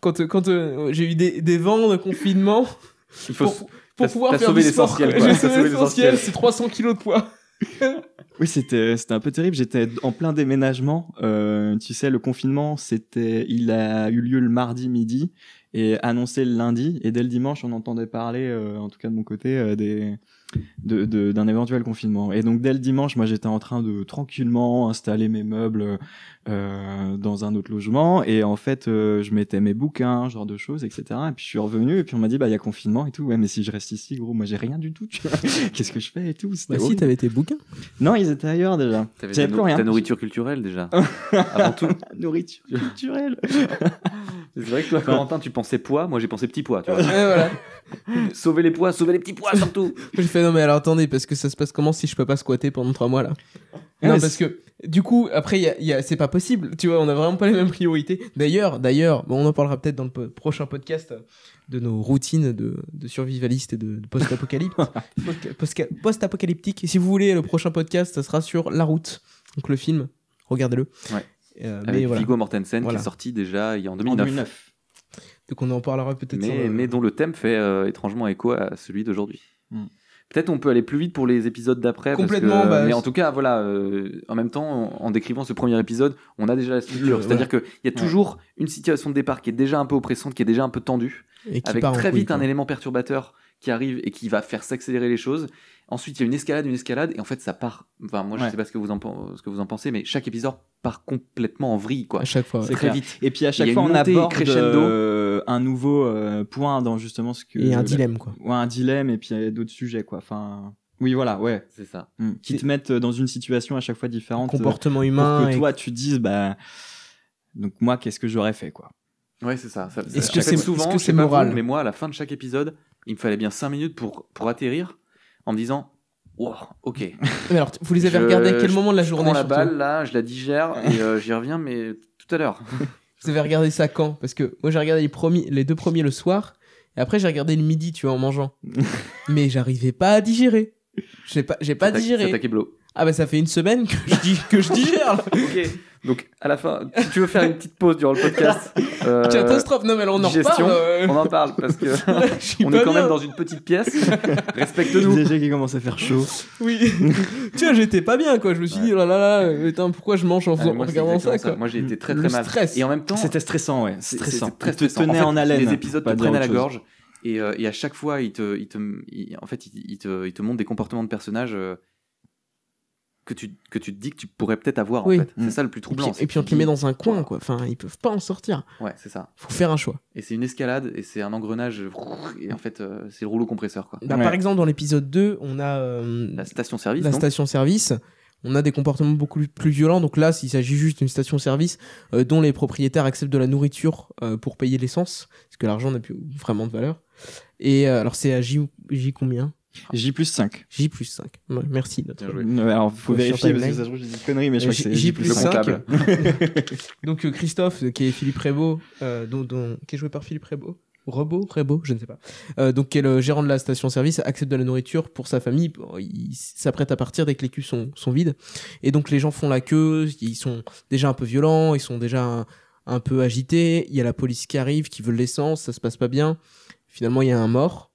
Quand j'ai eu des vents de confinement. Pour pouvoir faire du sport. J'ai sauvé l'essentiel, c'est 300 kilos de poids. Oui, c'était un peu terrible. J'étais en plein déménagement. Tu sais, le confinement, il a eu lieu le mardi midi et annoncé le lundi. Et dès le dimanche, on entendait parler, en tout cas de mon côté, d'un éventuel confinement. Et donc dès le dimanche, moi j'étais en train de tranquillement installer mes meubles dans un autre logement, et en fait je mettais mes bouquins, genre de choses, etc. Et puis je suis revenu et puis on m'a dit bah il y a confinement et tout. Ouais, mais si je reste ici, gros, moi j'ai rien du tout. Tu vois. Qu'est-ce que je fais et tout. Bah si, t'avais tes bouquins. Non, ils étaient ailleurs déjà. J'avais plus rien. Ta nourriture culturelle déjà. Avant tout. Nourriture culturelle. C'est vrai que toi, Corentin, tu pensais poids, moi j'ai pensé petit pois. Tu vois. Voilà. Sauver les pois, sauver les petits pois surtout. J'ai fait non mais alors attendez, parce que ça se passe comment si je peux pas squatter pendant 3 mois là? Non, parce que du coup après c'est pas possible, tu vois, on a vraiment pas les mêmes priorités. D'ailleurs bon, on en parlera peut-être dans le prochain podcast de nos routines de survivalistes et de post-apocalyptique. Et si vous voulez, le prochain podcast ça sera sur La Route, donc le film, regardez-le. Ouais. Mais avec voilà. Viggo Mortensen Voilà. qui est sorti déjà en 2009. Donc on en parlera peut-être Mais dont le thème fait étrangement écho à celui d'aujourd'hui. Mm. Peut-être on peut aller plus vite pour les épisodes d'après. Complètement, mais en tout cas, voilà, en même temps, en décrivant ce premier épisode, on a déjà la structure. C'est-à-dire qu'il y a toujours une situation de départ qui est déjà un peu oppressante, qui est déjà un peu tendue, et qui avec part en très couille, vite quoi. un élément perturbateur qui arrive et qui va faire s'accélérer les choses. Ensuite, il y a une escalade, et en fait, ça part. Enfin, moi, je sais pas ce que vous en pensez, mais chaque épisode part complètement en vrille, quoi. À chaque fois. C'est Très clair. vite. Et puis à Il y chaque a fois une on montée aborde crescendo. un nouveau point dans justement ce que Et un dilemme, quoi. Ouais, un dilemme, et puis il y a d'autres sujets, quoi. Enfin, oui, voilà, ouais. C'est ça. Qui te mettent dans une situation à chaque fois différente. Comportement humain. Pour que toi tu dises bah donc moi qu'est-ce que j'aurais fait, quoi. Ouais, c'est ça. Est-ce que c'est souvent, est-ce que je sais c'est pas moral vous, mais moi, à la fin de chaque épisode, il me fallait bien 5 minutes pour atterrir en me disant wow, ok. Mais alors, vous les avez regardés à quel moment de la journée? Je prends la surtout balle, là, je la digère et j'y reviens, mais tout à l'heure. Vous avez regardé ça quand? Parce que moi j'ai regardé les 2 premiers le soir, et après j'ai regardé le midi, tu vois, en mangeant. Mais j'arrivais pas à digérer. J'ai pas digéré. Ça t'a kéblo. Ah bah ça fait une semaine que je digère là. Ok. Donc à la fin, si tu veux faire une petite pause durant le podcast. Catastrophe. Non mais alors on en digestion, reparle. on en parle parce que Je suis on pas est quand bien. même dans une petite pièce. Respecte-nous. Déjà qui commence à faire chaud. Oui. Tiens, j'étais pas bien quoi. Je me suis dit oh là là, putain, pourquoi je mange en Moi, c'est regardant ça exactement quoi. Moi j'ai été très Le très mal. stress. Et en même temps, C'était stressant, ouais. c'est Stressant. très Il te stressant. tenait En fait, en haleine. Les épisodes te pas dire prennent à la autre chose. gorge et à chaque fois ils te montrent des comportements de personnages que tu te dis que tu pourrais peut-être avoir Oui. en fait. C'est ça le plus troublant. Et puis on te les met dans un coin quoi. Enfin, ils peuvent pas en sortir. Ouais, c'est ça. Faut faire un choix. Et c'est une escalade et c'est un engrenage et en fait c'est le rouleau compresseur quoi. Bah, Ouais. Par exemple dans l'épisode 2, on a La station-service. la donc. station-service. On a des comportements beaucoup plus violents. Donc là, s'il s'agit juste d'une station-service dont les propriétaires acceptent de la nourriture pour payer l'essence, parce que l'argent n'a plus vraiment de valeur. Et alors, c'est à J combien? J+5. J+5. Ouais, merci. Bien joué. Ouais, alors faut Ouais, vérifier sur parce que timeline. ça se trouve j'ai dit des conneries, mais je crois que c'est J+5. comptable. Donc Christophe, qui est Philippe Rebaud, qui est joué par Philippe Rebaud. Rebaud, je ne sais pas. Donc qui est le gérant de la station-service, accepte de la nourriture pour sa famille. Il s'apprête à partir dès que les cuves sont vides. Et donc les gens font la queue, ils sont déjà un peu violents, ils sont déjà un peu agités. Il y a la police qui arrive, qui veut de l'essence, ça se passe pas bien. Finalement, il y a un mort,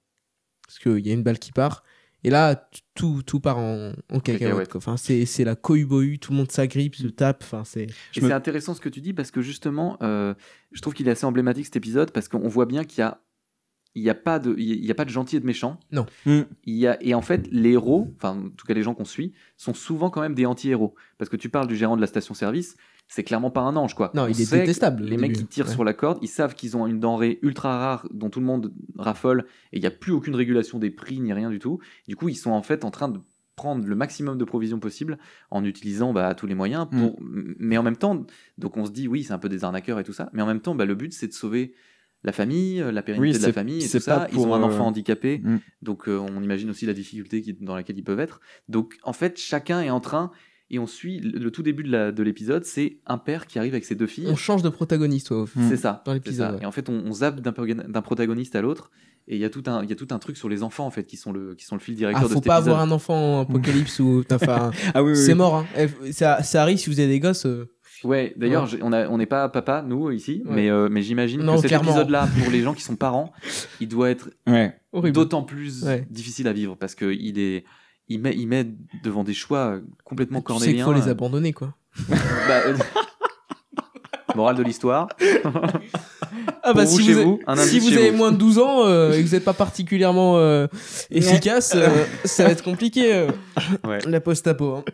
parce qu'il y a une balle qui part. Et là, tout part en cacahuète, quoi. Enfin, c'est la cohue-bohue, tout le monde s'agrippe, se tape. Enfin, c'est... Et c'est intéressant ce que tu dis parce que justement, je trouve qu'il est assez emblématique cet épisode parce qu'on voit bien qu'il y a pas de gentil et de méchant. Non. Et en fait, les héros, enfin en tout cas les gens qu'on suit, sont souvent quand même des anti-héros. Parce que tu parles du gérant de la station-service, c'est clairement pas un ange quoi. Non, On il est sait détestable, que Les au mecs début. qui tirent Ouais. sur la corde, ils savent qu'ils ont une denrée ultra rare dont tout le monde raffole et il n'y a plus aucune régulation des prix ni rien du tout. Du coup, ils sont en fait en train de prendre le maximum de provisions possible en utilisant tous les moyens pour mais en même temps donc on se dit oui c'est un peu des arnaqueurs et tout ça mais en même temps le but c'est de sauver la famille, la pérennité de la famille et tout ça. Ils ont un enfant handicapé donc on imagine aussi la difficulté dans laquelle ils peuvent être. Donc en fait chacun est en train et on suit le tout début de l'épisode, c'est un père qui arrive avec ses 2 filles. On change de protagoniste, toi, C'est ça. dans l'épisode. C'est ça. Ouais. Et en fait, on zappe d'un protagoniste à l'autre. Et il y a tout un truc sur les enfants en fait qui sont le fil directeur de Faut cet pas épisode. avoir un enfant en apocalypse ou enfin, Ah oui, c'est mort. Hein. Ça arrive si vous avez des gosses. Ouais, d'ailleurs, Ouais. on n'est pas papa, nous, ici, Ouais. mais j'imagine Non, que cet clairement. épisode-là, pour les gens qui sont parents, il doit être Ouais. Horrible. d'autant plus Ouais. difficile à vivre parce qu'il est il met devant des choix complètement Tu sais cornéliens. qu'il faut les abandonner, quoi. Morale de l'histoire. Ah bah Pour vous, si chez vous, vous, un indice si vous chez avez vous. moins de 12 ans et que vous n'êtes pas particulièrement efficace, ça va être compliqué Ouais. la post-apo. Hein.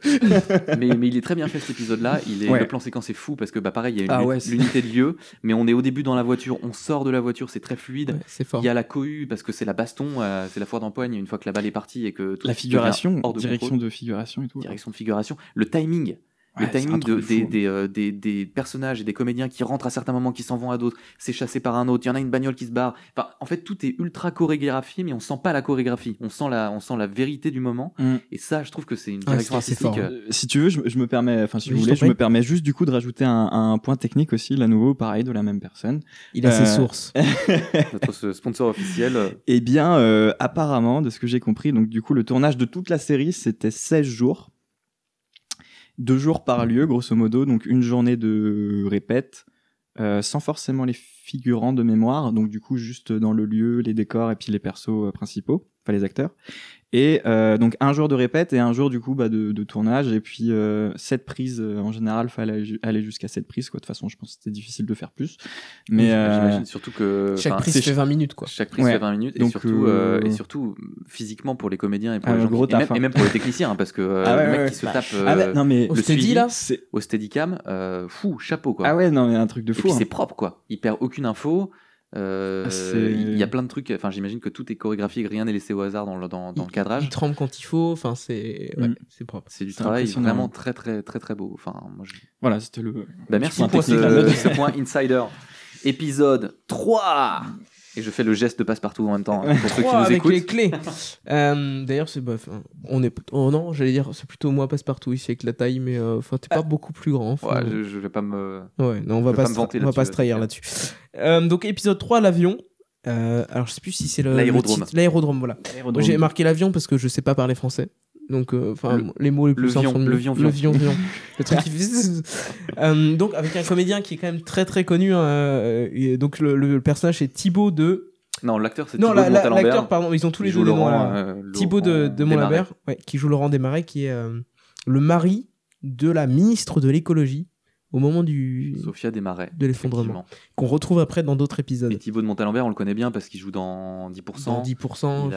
mais il est très bien fait cet épisode-là. Le plan séquence est fou parce que pareil, il y a l'unité de lieu, mais on est au début dans la voiture, on sort de la voiture, c'est très fluide. Ouais, c'est fort. Il y a la cohue parce que c'est la baston, c'est la foire d'empoigne une fois que la balle est partie et que tout La devient figuration, hors de direction contrôle. de figuration et tout. Direction de figuration, le timing. Le Ouais, c'est un timing truc de fou. des personnages et des comédiens qui rentrent à certains moments, qui s'en vont à d'autres, c'est chassé par un autre, il y en a une bagnole qui se barre. Enfin, en fait, tout est ultra chorégraphié, mais on sent pas la chorégraphie. On sent la vérité du moment. Et ça, je trouve que c'est une direction c'est artistique. fort. Si tu veux, je me permets, enfin si Oui, vous je voulez, t'en je me prie. permets juste du coup de rajouter un point technique aussi, là nouveau, pareil, de la même personne. Il a ses sources. Notre sponsor officiel. Eh bien, apparemment, de ce que j'ai compris, donc du coup, le tournage de toute la série, c'était 16 jours. 2 jours par lieu, grosso modo, donc une journée de répète, sans forcément les figurants de mémoire, donc du coup, juste dans le lieu, les décors et puis les persos principaux, enfin les acteurs. Et donc un jour de répète et un jour du coup de tournage, et puis 7 prises en général, fallait aller jusqu'à 7 prises, quoi. De toute façon, je pense que c'était difficile de faire plus. Mais J'imagine surtout que Chaque prise fait 20 minutes, quoi. Chaque prise Ouais. fait 20 minutes, Donc, et surtout physiquement pour les comédiens et pour les un gens gros et même, taf, hein. et même pour les techniciens, hein, parce que Ah ouais, le mec ouais. qui se tape non mais Au le steady, suivi là au Steadicam, fou, chapeau quoi. Ah ouais, non mais un truc de Et fou. puis hein. c'est propre quoi, il perd aucune info. C'est- Il y a plein de trucs, enfin j'imagine que tout est chorégraphié, que rien n'est laissé au hasard dans le cadrage. Il trempe quand il faut, enfin c'est c'est propre. C'est du C'est travail impressionnant. vraiment très très très très beau. Enfin, moi, Voilà, c'était le. Bah, merci point pour technique, la note. ce point insider. Épisode 3. Et je fais le geste de passe-partout en même temps hein, pour ceux qui 3 nous avec écoutent. les clés. D'ailleurs, c'est on est. Oh non, j'allais dire, c'est plutôt moi passe-partout ici avec la taille, mais enfin, t'es pas beaucoup plus grand. Ouais, je vais pas me. Ouais, non, on va je vais pas, pas me vanter on va pas se là-dessus, trahir là-dessus. là-dessus. Donc épisode 3, l'avion. Alors je sais plus si c'est L'aérodrome. le titre. L'aérodrome, voilà. Moi, j'ai marqué l'avion parce que je sais pas parler français. Donc, les mots les plus simples sont mieux. le vion. Le truc qui fait... donc, avec un comédien qui est quand même très très connu. Et donc, le personnage c'est Thibaut de. Non, l'acteur c'est Non, Thibaut de Montalembert. l'acteur, pardon, ils ont tous les deux des noms là. Thibaut de Montalembert, qui joue Laurent Desmarais, qui est le mari de la ministre de l'écologie au moment Sophia Desmarais. de l'effondrement, effectivement. qu'on retrouve après dans d'autres épisodes. Et Thibaut de Montalembert, on le connaît bien parce qu'il joue dans 10%. Dans 10%,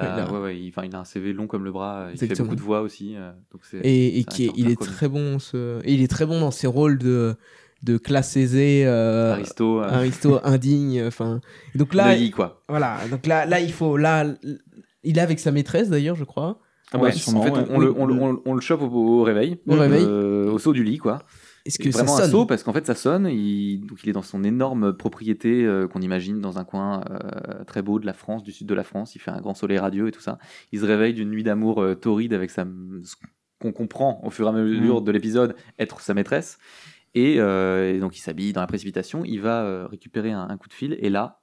Il a un CV long comme le bras. Il fait Exactement. beaucoup de voix aussi. Donc et c'est un acteur il très est connu. très bon et il est très bon dans ses rôles de classe aisée, Aristo. indigne, enfin. Donc là, Neuilly, quoi. voilà. Donc là, il est avec sa maîtresse d'ailleurs, je crois. Ah Ouais, ouais, sûrement, en fait, ouais. on le chope au réveil. Au réveil. Au saut du lit, quoi. Est-ce Et que ça vraiment un sonne saut parce qu'en fait ça sonne. Donc il est dans son énorme propriété qu'on imagine dans un coin très beau de la France, du sud de la France. Il fait un grand soleil radieux et tout ça. Il se réveille d'une nuit d'amour torride avec ce qu'on comprend au fur et à mesure de l'épisode être sa maîtresse. Et donc il s'habille dans la précipitation. Il va récupérer un coup de fil et là.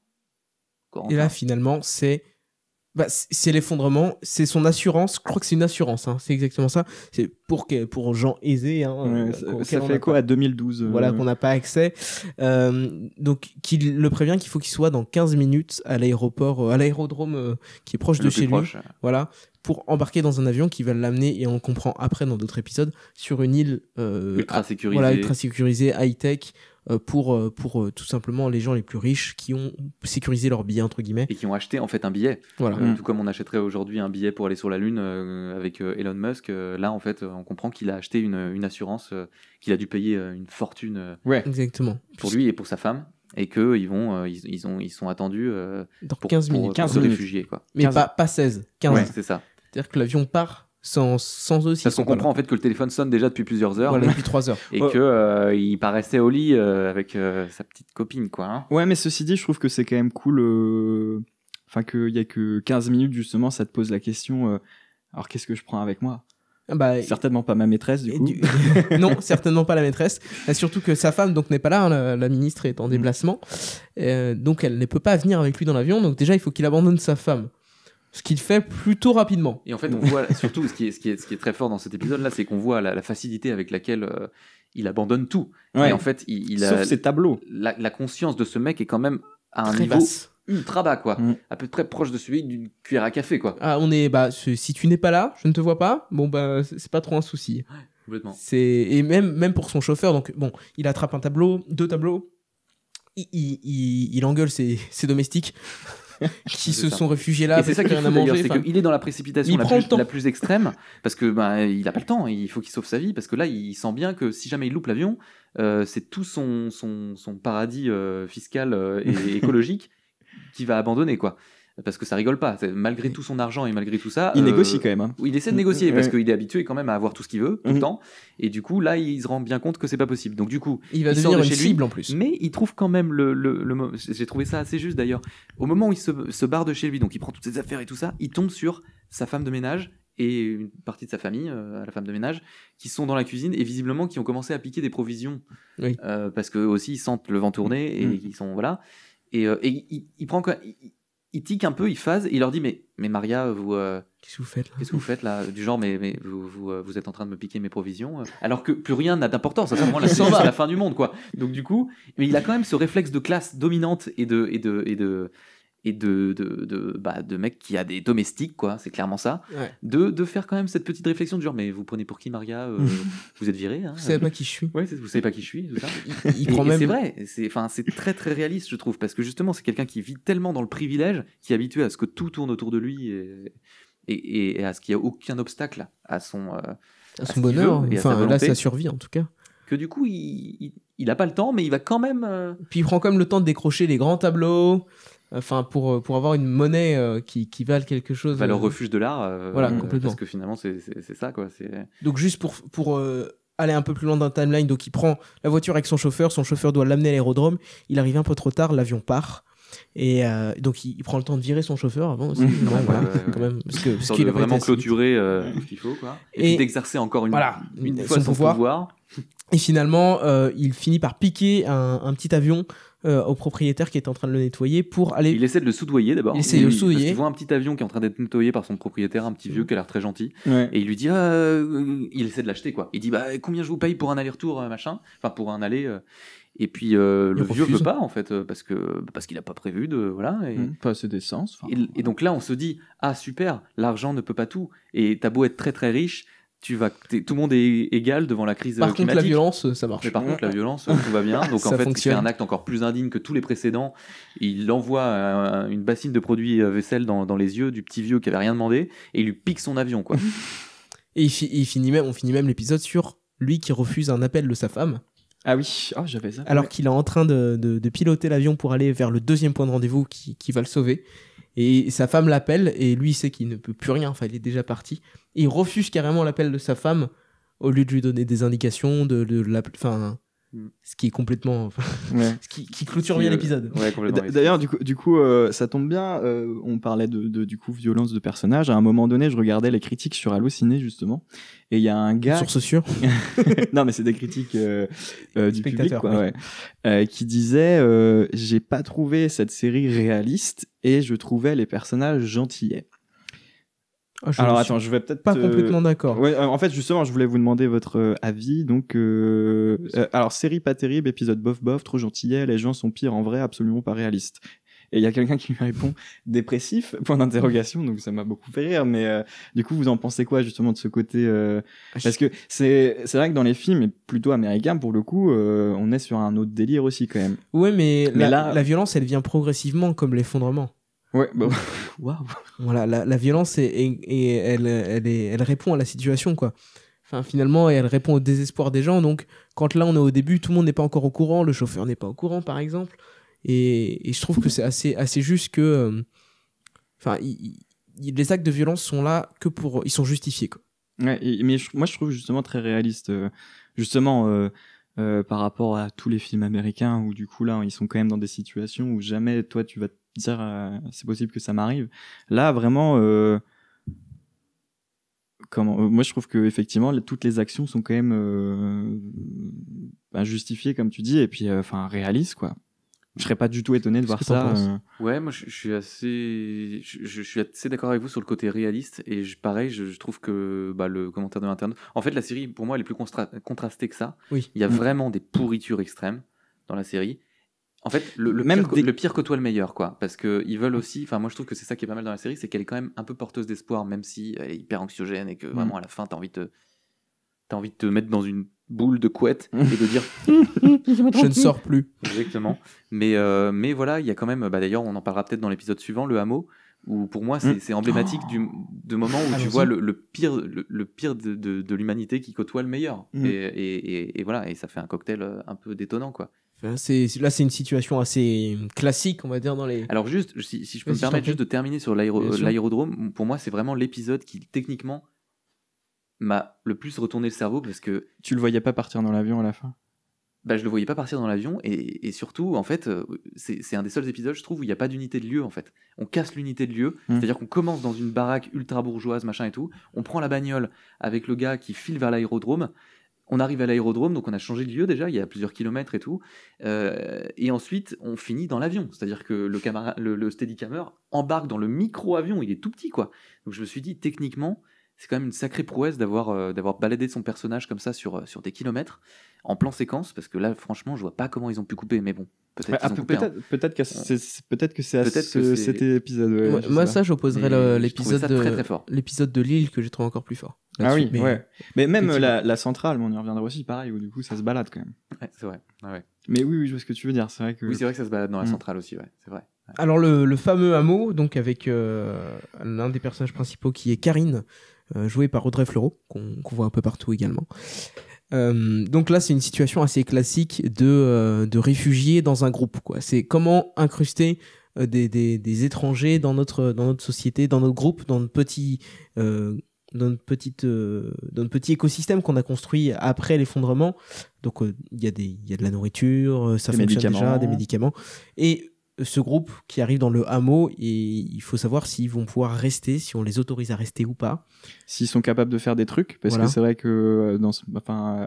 Finalement, c'est l'effondrement, c'est son assurance. Je crois que c'est une assurance, hein, c'est exactement ça. C'est pour gens aisés. Hein, Ouais, ça fait quoi à 2012 Voilà, qu'on n'a pas accès. Donc, qu'il le prévient qu'il faut qu'il soit dans 15 minutes à l'aéroport, à l'aérodrome qui est proche de chez lui. Voilà, pour embarquer dans un avion qui va l'amener, et on comprend après dans d'autres épisodes, sur une île ultra sécurisée. Voilà, ultra sécurisée, high-tech. Pour tout simplement les gens les plus riches qui ont sécurisé leur billet entre guillemets et qui ont acheté en fait un billet. Voilà. Tout comme on achèterait aujourd'hui un billet pour aller sur la Lune avec Elon Musk. Là en fait on comprend qu'il a acheté une assurance qu'il a dû payer une fortune exactement pour lui et pour sa femme et que ils sont attendus dans pour 15 minutes pour se réfugier quoi. Mais pas 16, 15. Ouais, c'est ça. C'est-à-dire que l'avion part sans aussi. Parce qu'on comprend en fait que le téléphone sonne déjà depuis plusieurs heures. Voilà, depuis 3 heures. Et que il paraissait au lit avec sa petite copine, quoi. Hein. Ouais, mais ceci dit, je trouve que c'est quand même cool. Enfin, qu'il y a que 15 minutes, justement, ça te pose la question. Alors, qu'est-ce que je prends avec moi ? Certainement pas ma maîtresse, du coup. Non, certainement pas la maîtresse. Et surtout que sa femme donc n'est pas là, hein, la ministre est en déplacement. Donc, elle ne peut pas venir avec lui dans l'avion. Donc, déjà, il faut qu'il abandonne sa femme. Ce qu'il fait plutôt rapidement. Et en fait, on voit surtout ce qui est très fort dans cet épisode-là, c'est qu'on voit la facilité avec laquelle il abandonne tout. Ouais. Et en fait, il sauf a ses tableaux. La conscience de ce mec est quand même à un très niveau basse. ultra bas, quoi. Mm. À peu près proche de celui d'une cuillère à café, quoi. Ah, si tu n'es pas là, je ne te vois pas, bon, bah, c'est pas trop un souci. Complètement. Et même pour son chauffeur, donc, bon, il attrape deux tableaux, il engueule ses domestiques qui C'est se ça. sont réfugiés là Et c'est ça parce qui est qu'il y a fou rien à d'ailleurs, manger. c'est qu'il est dans la précipitation il prend le temps. la plus extrême, parce que il a pas le temps, il faut qu'il sauve sa vie, parce que là il sent bien que si jamais il loupe l'avion, c'est tout son paradis fiscal et écologique qui va abandonner, quoi. Parce que ça rigole pas, malgré tout son argent et malgré tout ça. Il négocie quand même. Hein. Il essaie de négocier parce Ouais. qu'il est habitué quand même à avoir tout ce qu'il veut tout le Mhm. temps, et du coup là il se rend bien compte que c'est pas possible. Donc du coup Il va sort devenir de une chez lui, cible en plus. mais il trouve quand même le j'ai trouvé ça assez juste d'ailleurs. Au moment où il se barre de chez lui, donc il prend toutes ses affaires et tout ça, il tombe sur sa femme de ménage et une partie de sa famille, à la femme de ménage, qui sont dans la cuisine et visiblement qui ont commencé à piquer des provisions, Oui. parce que aussi ils sentent le vent tourner et Mhm. ils sont voilà. Et il prend il tique un peu, il phase et il leur dit mais Maria, vous Qu'est-ce que vous faites là qu'est-ce que vous faites là? Du genre, mais vous êtes en train de me piquer mes provisions, alors que plus rien n'a d'importance. À ce moment-là, Il c'est s'en juste va. la fin du monde, quoi. Donc du coup, mais il a quand même ce réflexe de classe dominante et de mec qui a des domestiques, quoi. C'est clairement ça. Ouais. De faire quand même cette petite réflexion du genre, mais vous prenez pour qui, Maria? Vous êtes viré, hein? Vous savez pas qui je suis. Ouais, vous savez pas qui je suis, tout ça. Il Et prend même. c'est vrai, c'est très très réaliste, je trouve, parce que justement, c'est quelqu'un qui vit tellement dans le privilège, qui est habitué à ce que tout tourne autour de lui et à ce qu'il n'y a aucun obstacle à son à ce son qu'il bonheur, veut et à sa enfin là volonté. sa survie en tout cas. que du coup, il a pas le temps, mais il va quand même. Puis il prend quand même le temps de décrocher les grands tableaux, enfin pour avoir une monnaie qui vale quelque chose. Valeur refuge de l'art. Voilà, complètement. Parce que finalement, c'est ça, quoi. Donc juste pour aller un peu plus loin dans le timeline, donc il prend la voiture avec son chauffeur doit l'amener à l'aérodrome, il arrive un peu trop tard, l'avion part. Et donc il prend le temps de virer son chauffeur avant aussi. Voilà, quand même, parce Histoire qu'il de a pas vraiment été assez vite. clôturer ce qu'il faut, quoi. Et, Et puis d'exercer encore une fois son pouvoir. Et finalement, il finit par piquer un petit avion au propriétaire qui est en train de le nettoyer pour aller. Il essaie de le soudoyer d'abord. Il essaie de le soudoyer. Parce qu'il voit un petit avion qui est en train d'être nettoyé par son propriétaire, un petit vieux qui a l'air très gentil. Ouais. Et il lui dit, il essaie de l'acheter, quoi. Il dit, combien je vous paye pour un aller-retour, machin. Enfin, pour un aller. Et puis le vieux refuse. veut pas, en fait, parce qu'il a pas prévu de. Voilà. Et, Pas assez d'essence. enfin, et donc là, on se dit, ah super, l'argent ne peut pas tout. Et t'as beau être très très riche, tout le monde est égal devant la crise Par contre, climatique. la violence, ça marche. Mais par contre, la violence, tout va bien. Donc Ça en fait, fonctionne. il fait un acte encore plus indigne que tous les précédents. Il envoie une bassine de produits vaisselle dans les yeux du petit vieux qui avait rien demandé et il lui pique son avion, quoi. Et on finit même l'épisode sur lui qui refuse un appel de sa femme, Ah oui, oh, j'avais ça. alors qu'il est en train de piloter l'avion pour aller vers le deuxième point de rendez-vous qui va le sauver. Et sa femme l'appelle, et lui il sait qu'il ne peut plus rien, enfin il est déjà parti. Et il refuse carrément l'appel de sa femme, au lieu de lui donner des indications, ce qui est complètement... Ouais. ce qui clôture bien l'épisode. Ouais, complètement. D'ailleurs, du coup, ça tombe bien. On parlait du coup violence de personnages. À un moment donné, je regardais les critiques sur Allociné justement, et il y a un gars. Source sûre. Non, mais c'est des critiques du public, Spectateurs, quoi, ouais. Qui disait j'ai pas trouvé cette série réaliste et je trouvais les personnages gentillets. Ah, je Alors ne suis attends, je vais peut-être pas complètement d'accord. Ouais, en fait, justement, je voulais vous demander votre avis. Donc, alors, série pas terrible, épisode bof bof, trop gentillet, les gens sont pires en vrai, absolument pas réaliste. Et il y a quelqu'un qui lui répond dépressif, point d'interrogation, donc ça m'a beaucoup fait rire. Mais du coup, vous en pensez quoi justement de ce côté Parce que c'est vrai que dans les films, et plutôt américains pour le coup, on est sur un autre délire aussi quand même. Ouais, mais Mais la là- violence, elle vient progressivement, comme l'effondrement. Ouais, bah, waouh. Voilà, la violence, elle répond à la situation, quoi. Enfin, finalement, elle répond au désespoir des gens. Donc, quand là, on est au début, tout le monde n'est pas encore au courant, le chauffeur n'est pas au courant, par exemple. Et je trouve que c'est assez juste que... Enfin, les actes de violence sont là que pour... Ils sont justifiés, quoi. Ouais, mais moi je trouve justement très réaliste, justement par rapport à tous les films américains où du coup là ils sont quand même dans des situations où jamais toi tu vas te dire c'est possible que ça m'arrive. Là vraiment, moi je trouve que effectivement toutes les actions sont quand même justifiées comme tu dis et puis enfin réalistes quoi. Je serais pas du tout étonné de voir Qu'est-ce que t'en ça. Ouais, moi je suis assez d'accord avec vous sur le côté réaliste et pareil, je trouve que le commentaire de l'internaute. En fait, la série pour moi elle est plus contrastée que ça. Oui. Il y a vraiment des pourritures extrêmes dans la série En fait, le pire côtoie le meilleur, quoi. Parce qu'ils veulent aussi. Enfin, moi, je trouve que c'est ça qui est pas mal dans la série, c'est qu'elle est quand même un peu porteuse d'espoir, même si elle est hyper anxiogène et que vraiment, à la fin, t'as envie de te mettre dans une boule de couette et de dire je ne sors plus. Exactement. Mais voilà, il y a quand même. D'ailleurs, on en parlera peut-être dans l'épisode suivant, le hameau, où pour moi, c'est emblématique de moment où tu vois le pire de l'humanité qui côtoie le meilleur. Et voilà, et ça fait un cocktail un peu détonnant, quoi. Là, c'est une situation assez classique, on va dire, dans les... Alors juste, si je peux me permettre juste de terminer sur l'aérodrome, pour moi, c'est vraiment l'épisode qui, techniquement, m'a le plus retourné le cerveau, parce que... Tu le voyais pas partir dans l'avion à la fin? Je le voyais pas partir dans l'avion, et surtout, en fait, c'est un des seuls épisodes, je trouve, où il n'y a pas d'unité de lieu, en fait. On casse l'unité de lieu, c'est-à-dire qu'on commence dans une baraque ultra bourgeoise, machin et tout, on prend la bagnole avec le gars qui file vers l'aérodrome, on arrive à l'aérodrome, donc on a changé de lieu déjà, il y a plusieurs kilomètres et tout, et ensuite on finit dans l'avion, c'est-à-dire que le Steadicammer embarque dans le micro-avion, il est tout petit, quoi. Donc je me suis dit, techniquement, c'est quand même une sacrée prouesse d'avoir baladé son personnage comme ça sur des kilomètres, en plan séquence, parce que là, franchement, je vois pas comment ils ont pu couper, mais bon, peut-être qu'ils ont coupé. Peut-être que c'est cet épisode. Ouais, moi, ça, j'opposerais l'épisode de Lille que j'ai trouvé encore plus fort. Ah oui, mais même la centrale, on y reviendra aussi, pareil, où du coup ça se balade quand même. Ouais, c'est vrai. Ouais. Mais oui, je vois ce que tu veux dire. C'est vrai que... Oui, c'est vrai que ça se balade dans la centrale aussi, ouais, c'est vrai. Ouais. Alors le fameux hameau, donc avec l'un des personnages principaux qui est Karine, jouée par Audrey Fleurot, qu'on voit un peu partout également. Donc là, c'est une situation assez classique de réfugiés dans un groupe, quoi. C'est comment incruster des étrangers dans notre société, dans notre groupe, dans notre petit écosystème qu'on a construit après l'effondrement. Donc il y a de la nourriture, ça fonctionne déjà, des médicaments, et ce groupe qui arrive dans le hameau, et il faut savoir s'ils vont pouvoir rester, si on les autorise à rester ou pas. S'ils sont capables de faire des trucs, parce que c'est vrai que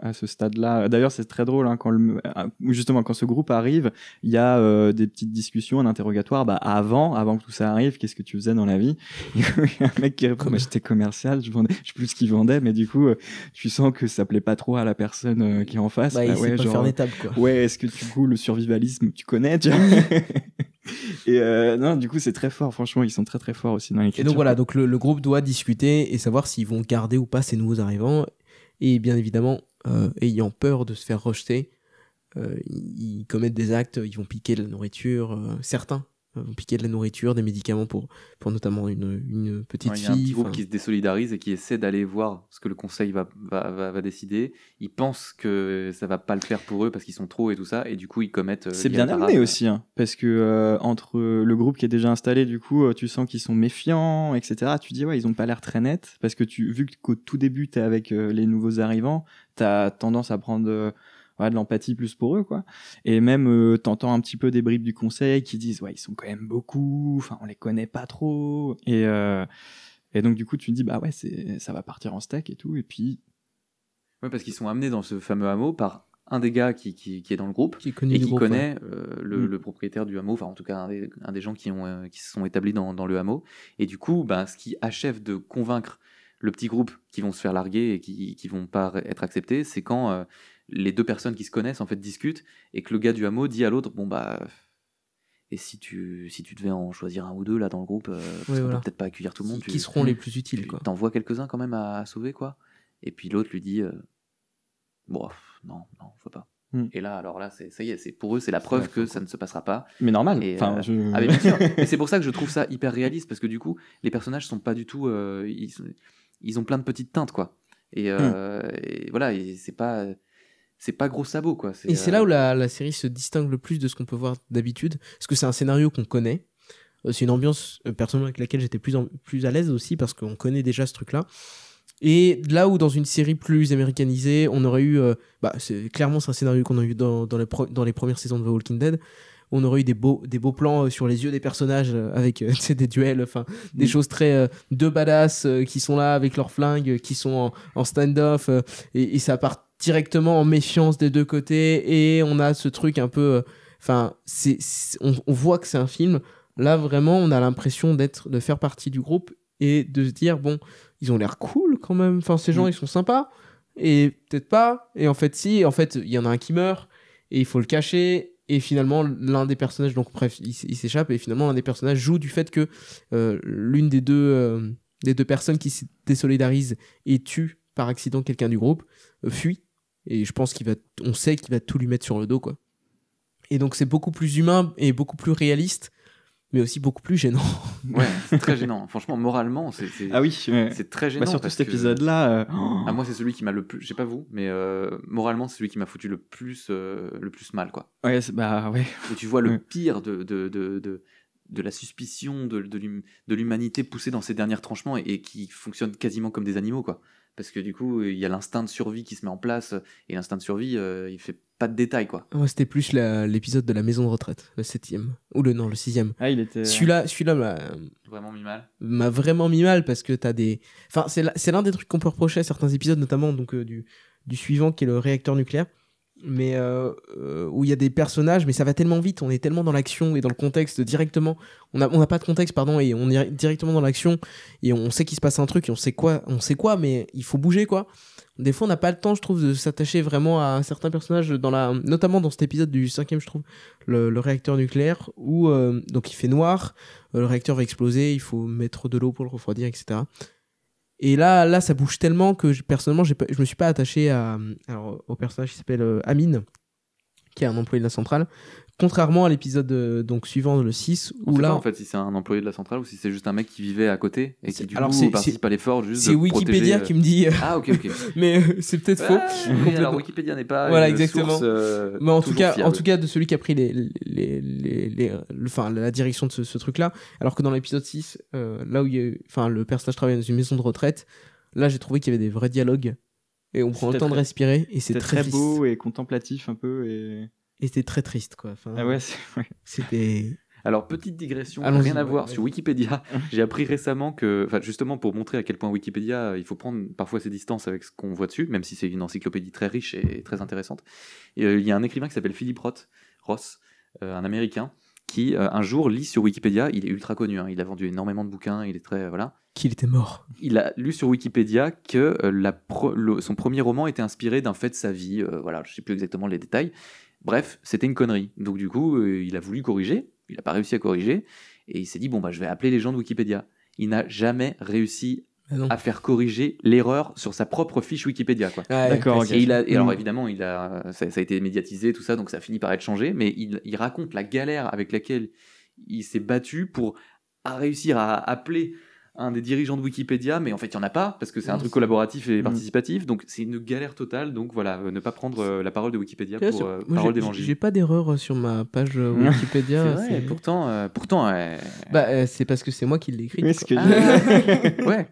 à ce stade-là, d'ailleurs c'est très drôle, hein, justement quand ce groupe arrive, il y a des petites discussions, un interrogatoire. Avant que tout ça arrive, qu'est-ce que tu faisais dans la vie? Il y a un mec qui répond, j'étais commercial, je sais plus ce qu'il vendait, mais du coup tu sens que ça plaît pas trop à la personne qui est en face. Il sait pas faire des tables, quoi. Ouais, est-ce que du coup le survivalisme tu connais, tu vois? Et non, du coup c'est très fort, franchement ils sont très très forts aussi dans l'écriture. Et donc voilà, donc le groupe doit discuter et savoir s'ils vont garder ou pas ces nouveaux arrivants, et bien évidemment ayant peur de se faire rejeter, ils commettent des actes, ils vont piquer de la nourriture, certains vont piquer de la nourriture, des médicaments pour notamment une petite fille. Il y a un petit groupe qui se désolidarise et qui essaie d'aller voir ce que le conseil va décider. Ils pensent que ça va pas le faire pour eux parce qu'ils sont trop et tout ça, et du coup ils commettent... C'est bien amené aussi, hein, parce que entre le groupe qui est déjà installé, du coup tu sens qu'ils sont méfiants, etc. Tu dis ils ont pas l'air très nets, parce que vu qu'au tout début t'es avec les nouveaux arrivants, t'as tendance à prendre... de l'empathie plus pour eux, quoi. Et même t'entends un petit peu des bribes du conseil qui disent ils sont quand même beaucoup, enfin on les connaît pas trop, et donc du coup tu te dis ça va partir en steak et tout, et puis parce qu'ils sont amenés dans ce fameux hameau par un des gars qui est dans le groupe qui connaît le propriétaire du hameau, enfin en tout cas un des gens qui se sont établis dans le hameau, et du coup ce qui achève de convaincre le petit groupe qui vont se faire larguer et qui vont pas être acceptés, c'est quand les deux personnes qui se connaissent en fait discutent, et que le gars du hameau dit à l'autre et si tu devais en choisir un ou deux là dans le groupe, parce qu'on peut peut-être pas accueillir tout le monde, qui seront les plus utiles, quoi. T'en vois quelques-uns quand même à sauver, quoi. Et puis l'autre lui dit non, faut pas. Et là, alors là, ça y est, pour eux, c'est la preuve que ça ne se passera pas. Mais normal. Mais bien sûr. Et c'est pour ça que je trouve ça hyper réaliste, parce que du coup, les personnages sont pas du tout, ils ont plein de petites teintes, quoi. Et voilà, et c'est pas gros sabot, quoi. Et c'est là où la série se distingue le plus de ce qu'on peut voir d'habitude, parce que c'est un scénario qu'on connaît. C'est une ambiance personnellement avec laquelle j'étais plus à l'aise aussi, parce qu'on connaît déjà ce truc-là. Et là où dans une série plus américanisée, on aurait eu... clairement, c'est un scénario qu'on a eu dans les premières saisons de The Walking Dead. On aurait eu des beaux plans sur les yeux des personnages avec des duels, des choses très de badass qui sont là avec leurs flingues, qui sont en stand-off, et ça part directement en méfiance des deux côtés, et on a ce truc un peu... on voit que c'est un film. Là, vraiment, on a l'impression de faire partie du groupe et de se dire, ils ont l'air cool quand même. Ces gens, ils sont sympas. Et peut-être pas. Et en fait, si. En fait, il y en a un qui meurt et il faut le cacher. Et finalement, l'un des personnages, donc bref, il s'échappe, et finalement, l'un des personnages joue du fait que l'une des deux personnes qui se désolidarisent et tue par accident quelqu'un du groupe, fuit. Et je pense on sait qu'il va tout lui mettre sur le dos, quoi. Et donc, c'est beaucoup plus humain et beaucoup plus réaliste, mais aussi beaucoup plus gênant. Ouais, c'est très gênant. Franchement, moralement, c'est Ah oui, ouais. c'est très gênant. Surtout parce cet que- épisode-là. Ah, moi, c'est celui qui m'a le plus. Je sais pas vous, mais moralement, c'est celui qui m'a foutu le plus mal, quoi. Ouais, bah ouais. Et tu vois le Ouais. pire de la suspicion de l'humanité poussée dans ses derniers tranchements et qui fonctionne quasiment comme des animaux, quoi. Parce que du coup, il y a l'instinct de survie qui se met en place, et l'instinct de survie, il fait pas de détails, quoi. Moi, c'était plus l'épisode de la maison de retraite, le 7e. Ou le 6e. Ah, il était. Celui-là Vraiment mis mal. m'a vraiment mis mal parce que t'as des. Enfin, c'est l'un des trucs qu'on peut reprocher à certains épisodes, notamment donc, du suivant qui est le réacteur nucléaire. Mais où il y a des personnages, mais ça va tellement vite, on est tellement dans l'action et dans le contexte directement. On n'a pas de contexte, pardon, et on est directement dans l'action et on sait qu'il se passe un truc et on sait quoi, mais il faut bouger, quoi. Des fois, on n'a pas le temps, je trouve, de s'attacher vraiment à certains personnages, notamment dans cet épisode du 5e, je trouve, le réacteur nucléaire, où donc il fait noir, le réacteur va exploser, il faut mettre de l'eau pour le refroidir, etc. Et là, ça bouge tellement que personnellement, je me suis pas attaché au personnage qui s'appelle Amine, qui est un employé de la centrale. Contrairement à l'épisode donc suivant, le 6, On où sait là. pas, en fait, si c'est un employé de la centrale ou si c'est juste un mec qui vivait à côté et qui du alors, coup participe à l'effort juste c'est de Wikipédia protéger, qui me dit. Ah, ok. Mais c'est peut-être faux. Oui, Complètement. alors Wikipédia n'est pas Voilà, une exactement. source, Mais en tout toujours cas, fiable. de celui qui a pris la direction de ce truc-là. Alors que dans l'épisode 6, là où le personnage travaille dans une maison de retraite, là j'ai trouvé qu'il y avait des vrais dialogues. Et on prend le C'était temps de très- respirer. Et c'est C'était très très triste. beau et contemplatif un peu. Et c'était très triste, quoi. Enfin, ah ouais, ouais. c'était. Alors, petite digression, Allons-y, rien à voir, ouais. sur Wikipédia, j'ai appris récemment que, enfin, justement pour montrer à quel point Wikipédia, il faut prendre parfois ses distances avec ce qu'on voit dessus, même si c'est une encyclopédie très riche et très intéressante. Et, il y a un écrivain qui s'appelle Philip Ross, un Américain, qui un jour lit sur Wikipédia, il est ultra connu, hein, il a vendu énormément de bouquins, il est très, voilà. Qu'il était mort. Il a lu sur Wikipédia que son premier roman était inspiré d'un fait de sa vie, voilà, je sais plus exactement les détails. Bref, c'était une connerie. Donc du coup, il a voulu corriger, il n'a pas réussi à corriger, et il s'est dit, bon, bah, je vais appeler les gens de Wikipédia. Il n'a jamais réussi Ah non. à faire corriger l'erreur sur sa propre fiche Wikipédia, quoi. Ouais, D'accord, ouais, ok. Et alors évidemment, ça a été médiatisé, tout ça, donc ça a fini par être changé, mais il raconte la galère avec laquelle il s'est battu pour réussir à appeler un des dirigeants de Wikipédia, mais en fait il n'y en a pas, parce que c'est un truc collaboratif et participatif, donc c'est une galère totale, donc voilà, ne pas prendre la parole de Wikipédia Tu vois, pour moi, parole j'ai d'évangile. pas d'erreur sur ma page Wikipédia. C'est vrai, pourtant C'est parce que c'est moi qui l'ai écrit. Oui, ce que ouais.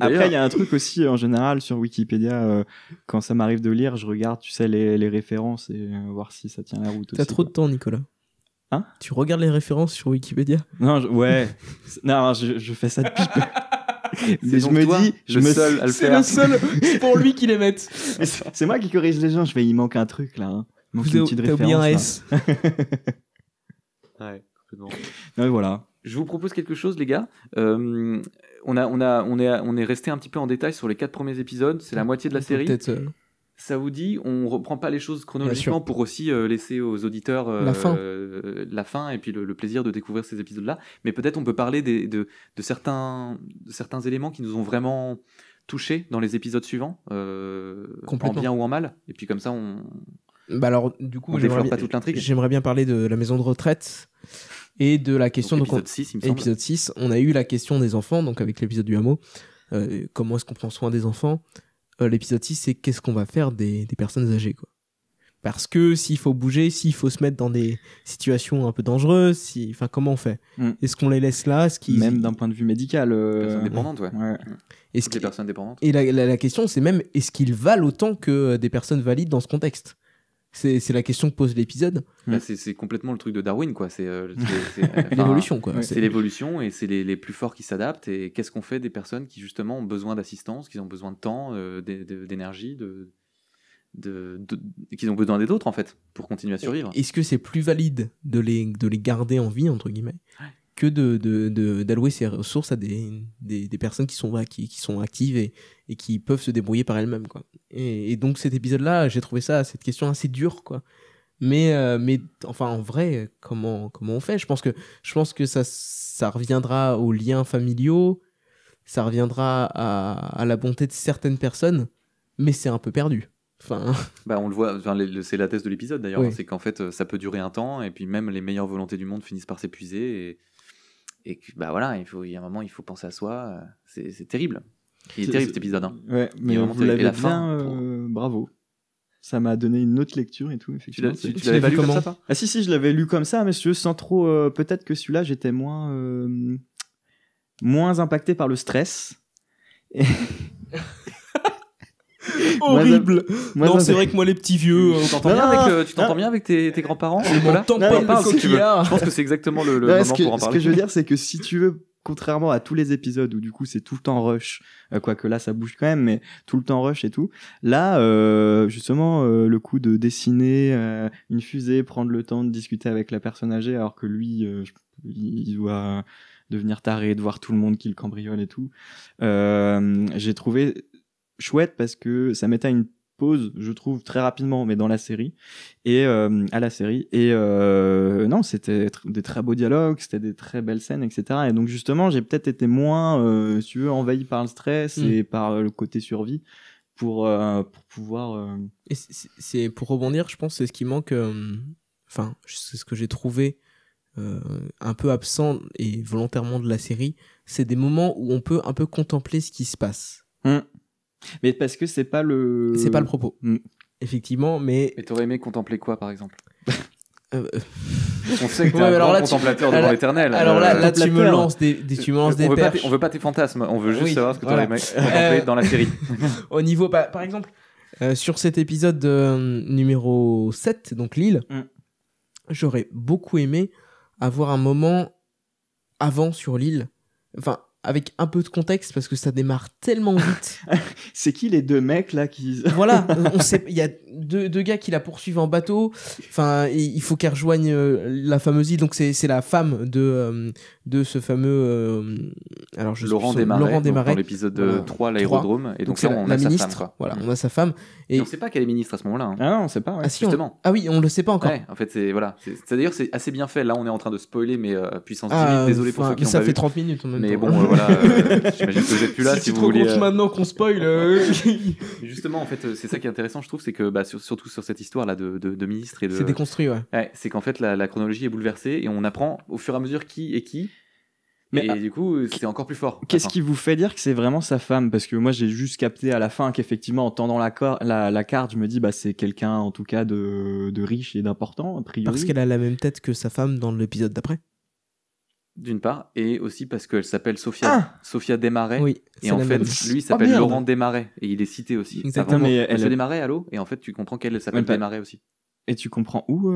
Après, il y a un truc aussi en général sur Wikipédia, quand ça m'arrive de lire, je regarde, tu sais, les références et voir si ça tient la route aussi. T'as trop de temps, Nicolas. Hein? Tu regardes les références sur Wikipédia? Non, ouais. Non, je fais ça depuis peu. Mais je donc me toi, dis, le seul à le C'est faire. le seul, c'est pour lui qu'ils les mettent. Mais c'est moi qui corrige les gens. Je vais, il manque un truc là. Hein. Il manque une petite T'as oublié un référence. S. Ouais, complètement. Là. Ouais, voilà. Je vous propose quelque chose, les gars. On est resté un petit peu en détail sur les 4 premiers épisodes. C'est la moitié de la série. Peut-être. Ça vous dit, on reprend pas les choses chronologiquement pour aussi laisser aux auditeurs La fin. la fin et puis le plaisir de découvrir ces épisodes-là. Mais peut-être on peut parler de certains éléments qui nous ont vraiment touchés dans les épisodes suivants, en bien ou en mal. Et puis comme ça, Bah alors, du coup, on développe pas toute l'intrigue. J'aimerais bien parler de la maison de retraite et de la question. Donc, épisode 6, il me semble. Épisode 6, on a eu la question des enfants, donc avec l'épisode du hameau. Comment est-ce qu'on prend soin des enfants? L'épisode 6, c'est qu'est-ce qu'on va faire des personnes âgées, quoi. Parce que s'il faut bouger, s'il faut se mettre dans des situations un peu dangereuses, enfin, comment on fait? Est-ce qu'on les laisse là? Même d'un point de vue médical. Personnes dépendantes, ouais. Est-ce Toutes les personnes dépendantes. Et la question, c'est même, est-ce qu'ils valent autant que des personnes valides dans ce contexte? C'est la question que pose l'épisode. Bah, c'est complètement le truc de Darwin, quoi. C'est l'évolution, quoi. C'est l'évolution et c'est les plus forts qui s'adaptent. Et qu'est-ce qu'on fait des personnes qui justement ont besoin d'assistance, qui ont besoin de temps, d'énergie, qu'ils ont besoin des autres en fait pour continuer à survivre. Est-ce que c'est plus valide de les garder en vie, entre guillemets, que d'allouer ces ressources à des personnes qui sont actives et qui peuvent se débrouiller par elles-mêmes, quoi. Et donc cet épisode-là, j'ai trouvé cette question assez dure, quoi. Mais enfin, en vrai, comment on fait? Je pense que ça reviendra aux liens familiaux, ça reviendra à la bonté de certaines personnes, mais c'est un peu perdu. Enfin, Bah, on le voit, enfin, c'est la thèse de l'épisode d'ailleurs, Oui. hein, c'est qu'en fait ça peut durer un temps et puis même les meilleures volontés du monde finissent par s'épuiser et que, bah voilà, il y a un moment il faut penser à soi, c'est terrible. Il est terrible cet épisode. Hein. Ouais, Il est mais vraiment vous terrible. Et l'avez la bien, fin, bravo. Ça m'a donné une autre lecture et tout, Tu effectivement. l'as- tu- tu Tu l'avais l'as pas vu lu comme comment ça, toi? Ah si, je l'avais lu comme ça, mais si tu veux, sans trop... peut-être que celui-là, j'étais moins impacté par le stress. Et- horrible. Moi, Non, ça c'est fait- vrai que moi, les petits vieux, Tu t'entends Non, bien non, avec, tu t'entends bien avec tes grands-parents Nicolas m'entends pas, T'en le parles, si tu veux. coquillard. Je pense que c'est exactement le Non, moment ce que, pour en ce parler. que je veux dire, c'est que si tu veux, contrairement à tous les épisodes où du coup c'est tout le temps rush, quoique là ça bouge quand même, mais tout le temps rush et tout, là justement le coup de dessiner une fusée, prendre le temps de discuter avec la personne âgée, alors que lui il doit devenir taré, de voir tout le monde qui le cambriole et tout, j'ai trouvé chouette parce que ça mettait à une pause, je trouve, très rapidement, mais dans la série, et à la série. Et non, c'était des très beaux dialogues, c'était des très belles scènes, etc. Et donc justement, j'ai peut-être été moins, si tu veux, envahi par le stress et par le côté survie pour pouvoir. Et c'est pour rebondir, je pense, c'est ce qui manque. Enfin, c'est ce que j'ai trouvé un peu absent et volontairement de la série. C'est des moments où on peut un peu contempler ce qui se passe. Mais parce que c'est pas le. C'est pas le propos. Mm. Effectivement, mais. Et t'aurais aimé contempler quoi, par exemple? euh, On sait que t'es Ouais, un alors grand là, contemplateur devant alors- l'éternel. Alors là, tu me contemplateur. lances des perches. On veut pas tes fantasmes, on veut juste Oui, savoir ce que voilà. t'aurais aimé contempler dans la série. Au niveau, par exemple, sur cet épisode numéro 7, donc Lille, j'aurais beaucoup aimé avoir un moment avant sur l'île, enfin avec un peu de contexte parce que ça démarre tellement vite. C'est qui les deux mecs là qui. Voilà, on sait, il y a deux gars qui la poursuivent en bateau. Enfin, il faut qu'elle rejoigne la fameuse île. Donc c'est la femme de ce fameux alors je Laurent sais plus son- Desmarais, Laurent donc Desmarais. dans l'épisode Voilà. 3, l'aérodrome. Et donc c'est là, on la a sa ministre. femme, quoi. Voilà, on a sa femme. Et Et on sait pas qu'elle est ministre à ce moment-là. hein. Ah non, on sait pas. Ouais. ah si, Justement. ah oui, on le sait pas encore. Ouais, en fait, c'est voilà. D'ailleurs, c'est assez bien fait. Là, on est en train de spoiler, mais puissance 10 Ah, 000. Désolé pour enfin, ceux qui n'ont ça pas fait vu. 30 minutes en même Mais temps. bon, voilà. J'imagine que vous êtes plus là si, tu te vous rends voulez. compte maintenant qu'on spoil. Mais justement, en fait, c'est ça qui est intéressant, je trouve, c'est que surtout sur cette histoire là de ministre et de. C'est déconstruit, ouais. Ouais, c'est qu'en fait la chronologie est bouleversée et on apprend au fur et à mesure qui est qui. Mais et du coup, c'est encore plus fort. Qu'est-ce Enfin, qui vous fait dire que c'est vraiment sa femme? Parce que moi, j'ai juste capté à la fin qu'effectivement, en tendant la carte, je me dis, bah, c'est quelqu'un, en tout cas, de riche et d'important, a priori. Parce qu'elle a la même tête que sa femme dans l'épisode d'après. d'une part, et aussi parce qu'elle s'appelle Sophia Desmarais. Oui. Et c'est en la fait, même. lui il s'appelle merde. Laurent Desmarais et il est cité aussi. Exactement. Avant, Mais Monsieur Desmarais, allô? Et en fait, tu comprends qu'elle s'appelle Ouais, bah- Desmarais aussi. Et tu comprends où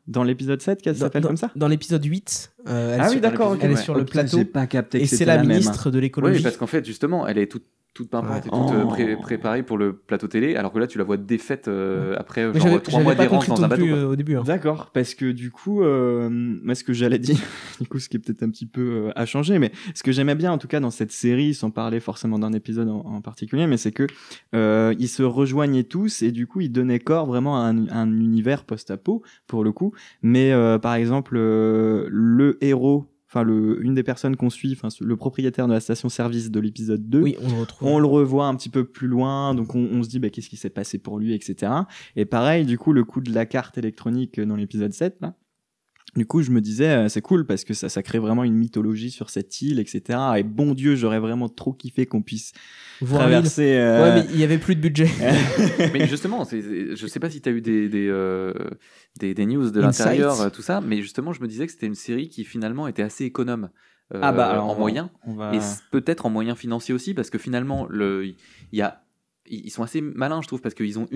dans l'épisode 7 qu'elle s'appelle comme ça? Dans l'épisode 8, elle, Ah sur- oui, d'accord. elle est ok. sur Oh, le putain, plateau. J'ai pas capté que Et c'était c'est la même. ministre de Oui, l'écologie. parce qu'en fait, justement, elle est toute pimpante et toute Oh. préparée pour le plateau télé, alors que là, tu la vois défaite après Mais genre 3 mois pas d'errance compris dans non un bateau. plus, quoi. au début. Hein. D'accord, parce que du coup, moi ce que j'allais dire, du coup ce qui est peut-être un petit peu à changer, mais ce que j'aimais bien en tout cas dans cette série, sans parler forcément d'un épisode en particulier, mais c'est que ils se rejoignaient tous et du coup ils donnaient corps vraiment à un univers post-apo pour le coup. Mais par exemple, le héros, enfin une des personnes qu'on suit, enfin le propriétaire de la station-service de l'épisode 2, Oui, on le retrouve. on le revoit un petit peu plus loin, donc on se dit bah, qu'est-ce qui s'est passé pour lui, etc. Et pareil, du coup, le coup de la carte électronique dans l'épisode 7, là, du coup, je me disais, c'est cool parce que ça crée vraiment une mythologie sur cette île, etc. Et bon Dieu, j'aurais vraiment trop kiffé qu'on puisse Voir traverser... l'île. Ouais, mais il y avait plus de budget. Mais justement, je sais pas si tu as eu des news de Insights. l'intérieur, tout ça, mais justement, je me disais que c'était une série qui finalement était assez économe alors, en moyens. on va... Et peut-être en moyens financiers aussi, parce que finalement, ils sont assez malins, je trouve, parce qu'ils ont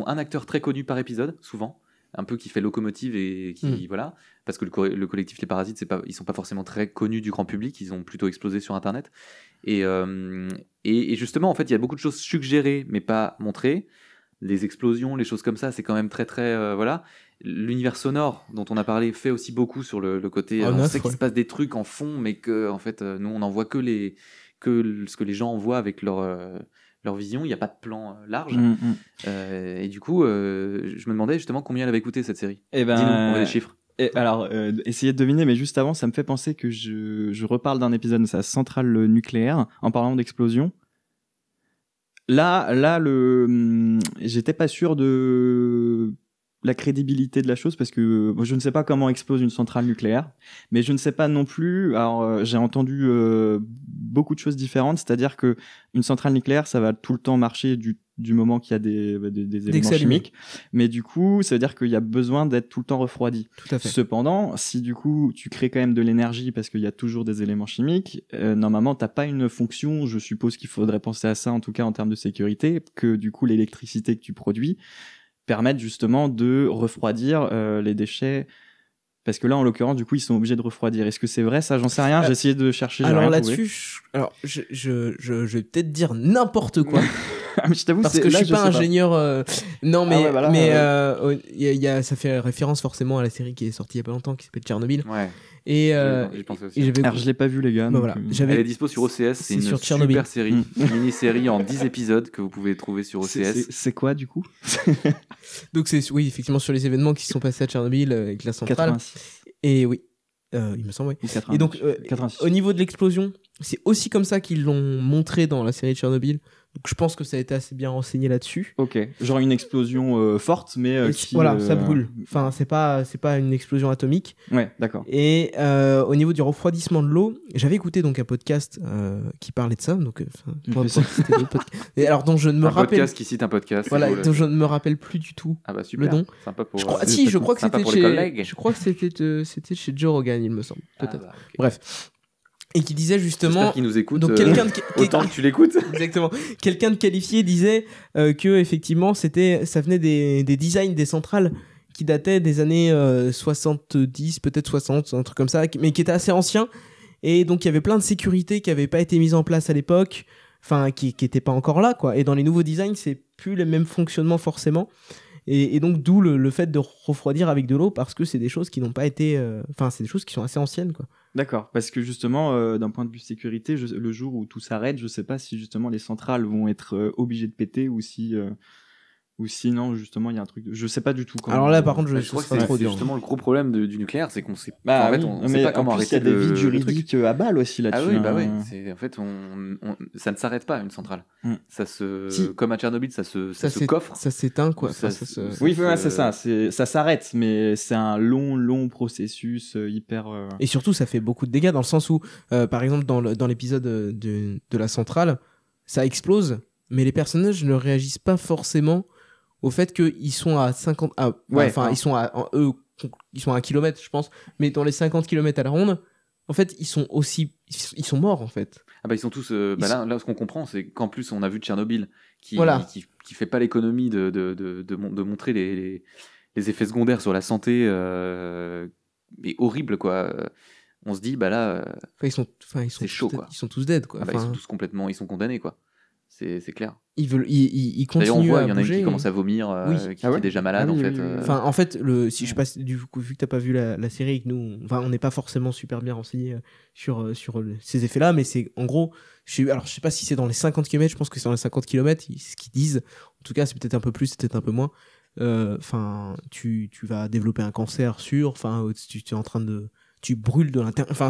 un acteur très connu par épisode, souvent, un peu qui fait locomotive et qui voilà, parce que le collectif Les Parasites, ils sont pas forcément très connus du grand public, ils ont plutôt explosé sur Internet. Et justement, en fait, il y a beaucoup de choses suggérées, mais pas montrées. Les explosions, les choses comme ça, c'est quand même très très voilà. L'univers sonore dont on a parlé fait aussi beaucoup sur le côté. On sait qu'il se passe des trucs en fond, mais que en fait, nous on en voit que ce que les gens voient avec leur leur vision, il n'y a pas de plan large. Mm, Et du coup, je me demandais justement combien elle avait coûté cette série. Et ben, Dis-nous, on veut des chiffres. Et alors, essayez de deviner, mais juste avant, ça me fait penser que je reparle d'un épisode de sa centrale nucléaire en parlant d'explosion. Là, j'étais pas sûr de la crédibilité de la chose parce que moi, je ne sais pas comment explose une centrale nucléaire, mais je ne sais pas non plus. Alors, j'ai entendu beaucoup de choses différentes, c'est-à-dire que une centrale nucléaire, ça va tout le temps marcher du moment qu'il y a des éléments chimiques, mais du coup, ça veut dire qu'il y a besoin d'être tout le temps refroidi. Tout à fait. Cependant, si du coup tu crées quand même de l'énergie parce qu'il y a toujours des éléments chimiques, normalement t'as pas une fonction. Je suppose qu'il faudrait penser à ça en tout cas en termes de sécurité, que du coup l'électricité que tu produis permettent justement de refroidir les déchets. Parce que là, en l'occurrence, du coup, ils sont obligés de refroidir. Est-ce que c'est vrai ça? J'en sais rien. J'ai essayé de chercher. Alors là-dessus, je vais peut-être dire n'importe quoi. Je t'avoue, parce que je suis pas ingénieur. Non, mais ça fait référence forcément à la série qui est sortie il y a pas longtemps, qui s'appelle Tchernobyl. Ouais. Et j'y pensais aussi. Alors je l'ai pas vu, les gars. Bah voilà. Elle est dispo sur OCS. C'est une sur super Tchernobyl. série, une mini-série en 10 épisodes que vous pouvez trouver sur OCS. C'est quoi du coup? Donc c'est effectivement sur les événements qui se sont passés à Tchernobyl avec la centrale. 86. Et oui. Il me semble, oui. 86. Et donc, 86. au niveau de l'explosion, c'est aussi comme ça qu'ils l'ont montré dans la série de Tchernobyl. Donc, je pense que ça a été assez bien renseigné là-dessus. Ok. Genre une explosion forte, mais voilà, ça brûle. Enfin, c'est pas une explosion atomique. Ouais, d'accord. Et au niveau du refroidissement de l'eau, j'avais écouté donc un podcast qui parlait de ça. Donc, et alors dont je ne me rappelle. Un podcast qui cite un podcast. Voilà, dont je ne me rappelle plus du tout. Ah bah super. Le nom. Sympa pour. Je crois que c'était chez. Je crois que c'était chez Joe Rogan, il me semble. Peut-être. Ah bah, okay. Bref. Et qui disait justement. J'espère qu'il nous écoute. Donc quelqu'un autant que tu l'écoutes. Exactement. Quelqu'un de qualifié disait que effectivement ça venait des designs des centrales qui dataient des années 70, peut-être 60, un truc comme ça, mais qui étaient assez anciens. Et donc il y avait plein de sécurités qui n'avaient pas été mises en place à l'époque, enfin qui n'étaient pas encore là, quoi. Et dans les nouveaux designs, c'est plus le même fonctionnement forcément. Et donc d'où le fait de refroidir avec de l'eau, parce que c'est des choses qui n'ont pas été, enfin c'est des choses qui sont assez anciennes, quoi. D'accord, parce que justement, d'un point de vue sécurité, le jour où tout s'arrête, je sais pas si justement les centrales vont être obligées de péter ou si non, justement, il y a un truc. Je sais pas du tout. Alors là, par contre, je crois que c'est trop dur. Justement, le gros problème du nucléaire, c'est qu'on sait. Bah, en fait, on sait pas comment arrêter. Il y a des vides juridiques à balle aussi là-dessus. Ah oui, bah oui. En fait, ça ne s'arrête pas une centrale. Ça comme à Tchernobyl, ça se coffre. Ça s'éteint, quoi. Oui, c'est ça. Ça s'arrête, mais c'est un long processus hyper. Et surtout, ça fait beaucoup de dégâts dans le sens où, par exemple, dans l'épisode de la centrale, ça explose, mais les personnages ne réagissent pas forcément au fait qu'ils sont à 50... ils sont à 1 kilomètre, je pense, mais dans les 50 km à la ronde, en fait, ils sont morts, en fait. Ah bah ils sont tous... Là, ce qu'on comprend, c'est qu'en plus, on a vu Tchernobyl qui fait pas l'économie de montrer les effets secondaires sur la santé, mais horribles, quoi. On se dit, bah là... c'est chaud, quoi. Ils sont tous dead, quoi. Ils sont tous complètement... Ils sont condamnés, quoi. C'est clair. Ils continuent. D'ailleurs, on voit, il y en a bouger, une qui commence à vomir, qui est déjà malade, en fait. Enfin, en fait, si je passe, vu que t'as pas vu la série et que nous, on n'est pas forcément super bien renseignés sur ces effets-là, mais c'est, en gros, alors je sais pas si c'est dans les 50 km, je pense que c'est dans les 50 km, ce qu'ils disent. En tout cas, c'est peut-être un peu plus, c'est peut-être un peu moins. Enfin, tu vas développer un cancer sûr, enfin, tu es en train de... Tu brûles de l'intérieur, enfin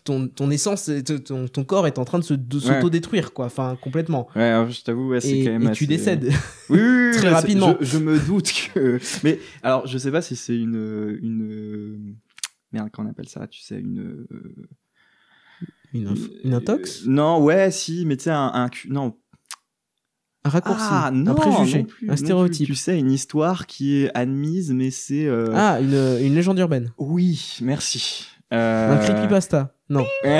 ton essence, ton corps est en train de s'auto-détruire, quoi, enfin complètement. Ouais, alors, je t'avoue, c'est quand même. Et tu décèdes. Oui, très rapidement. Je me doute que. Mais alors, je sais pas si c'est une. Merde, comment on appelle ça? Tu sais, une intox? Non, ouais, si, mais tu sais, non. Un raccourci, non, un préjugé, plus, un stéréotype. Tu sais, une histoire qui est admise, mais c'est... une légende urbaine. Oui, merci. Un creepypasta. Non. Non,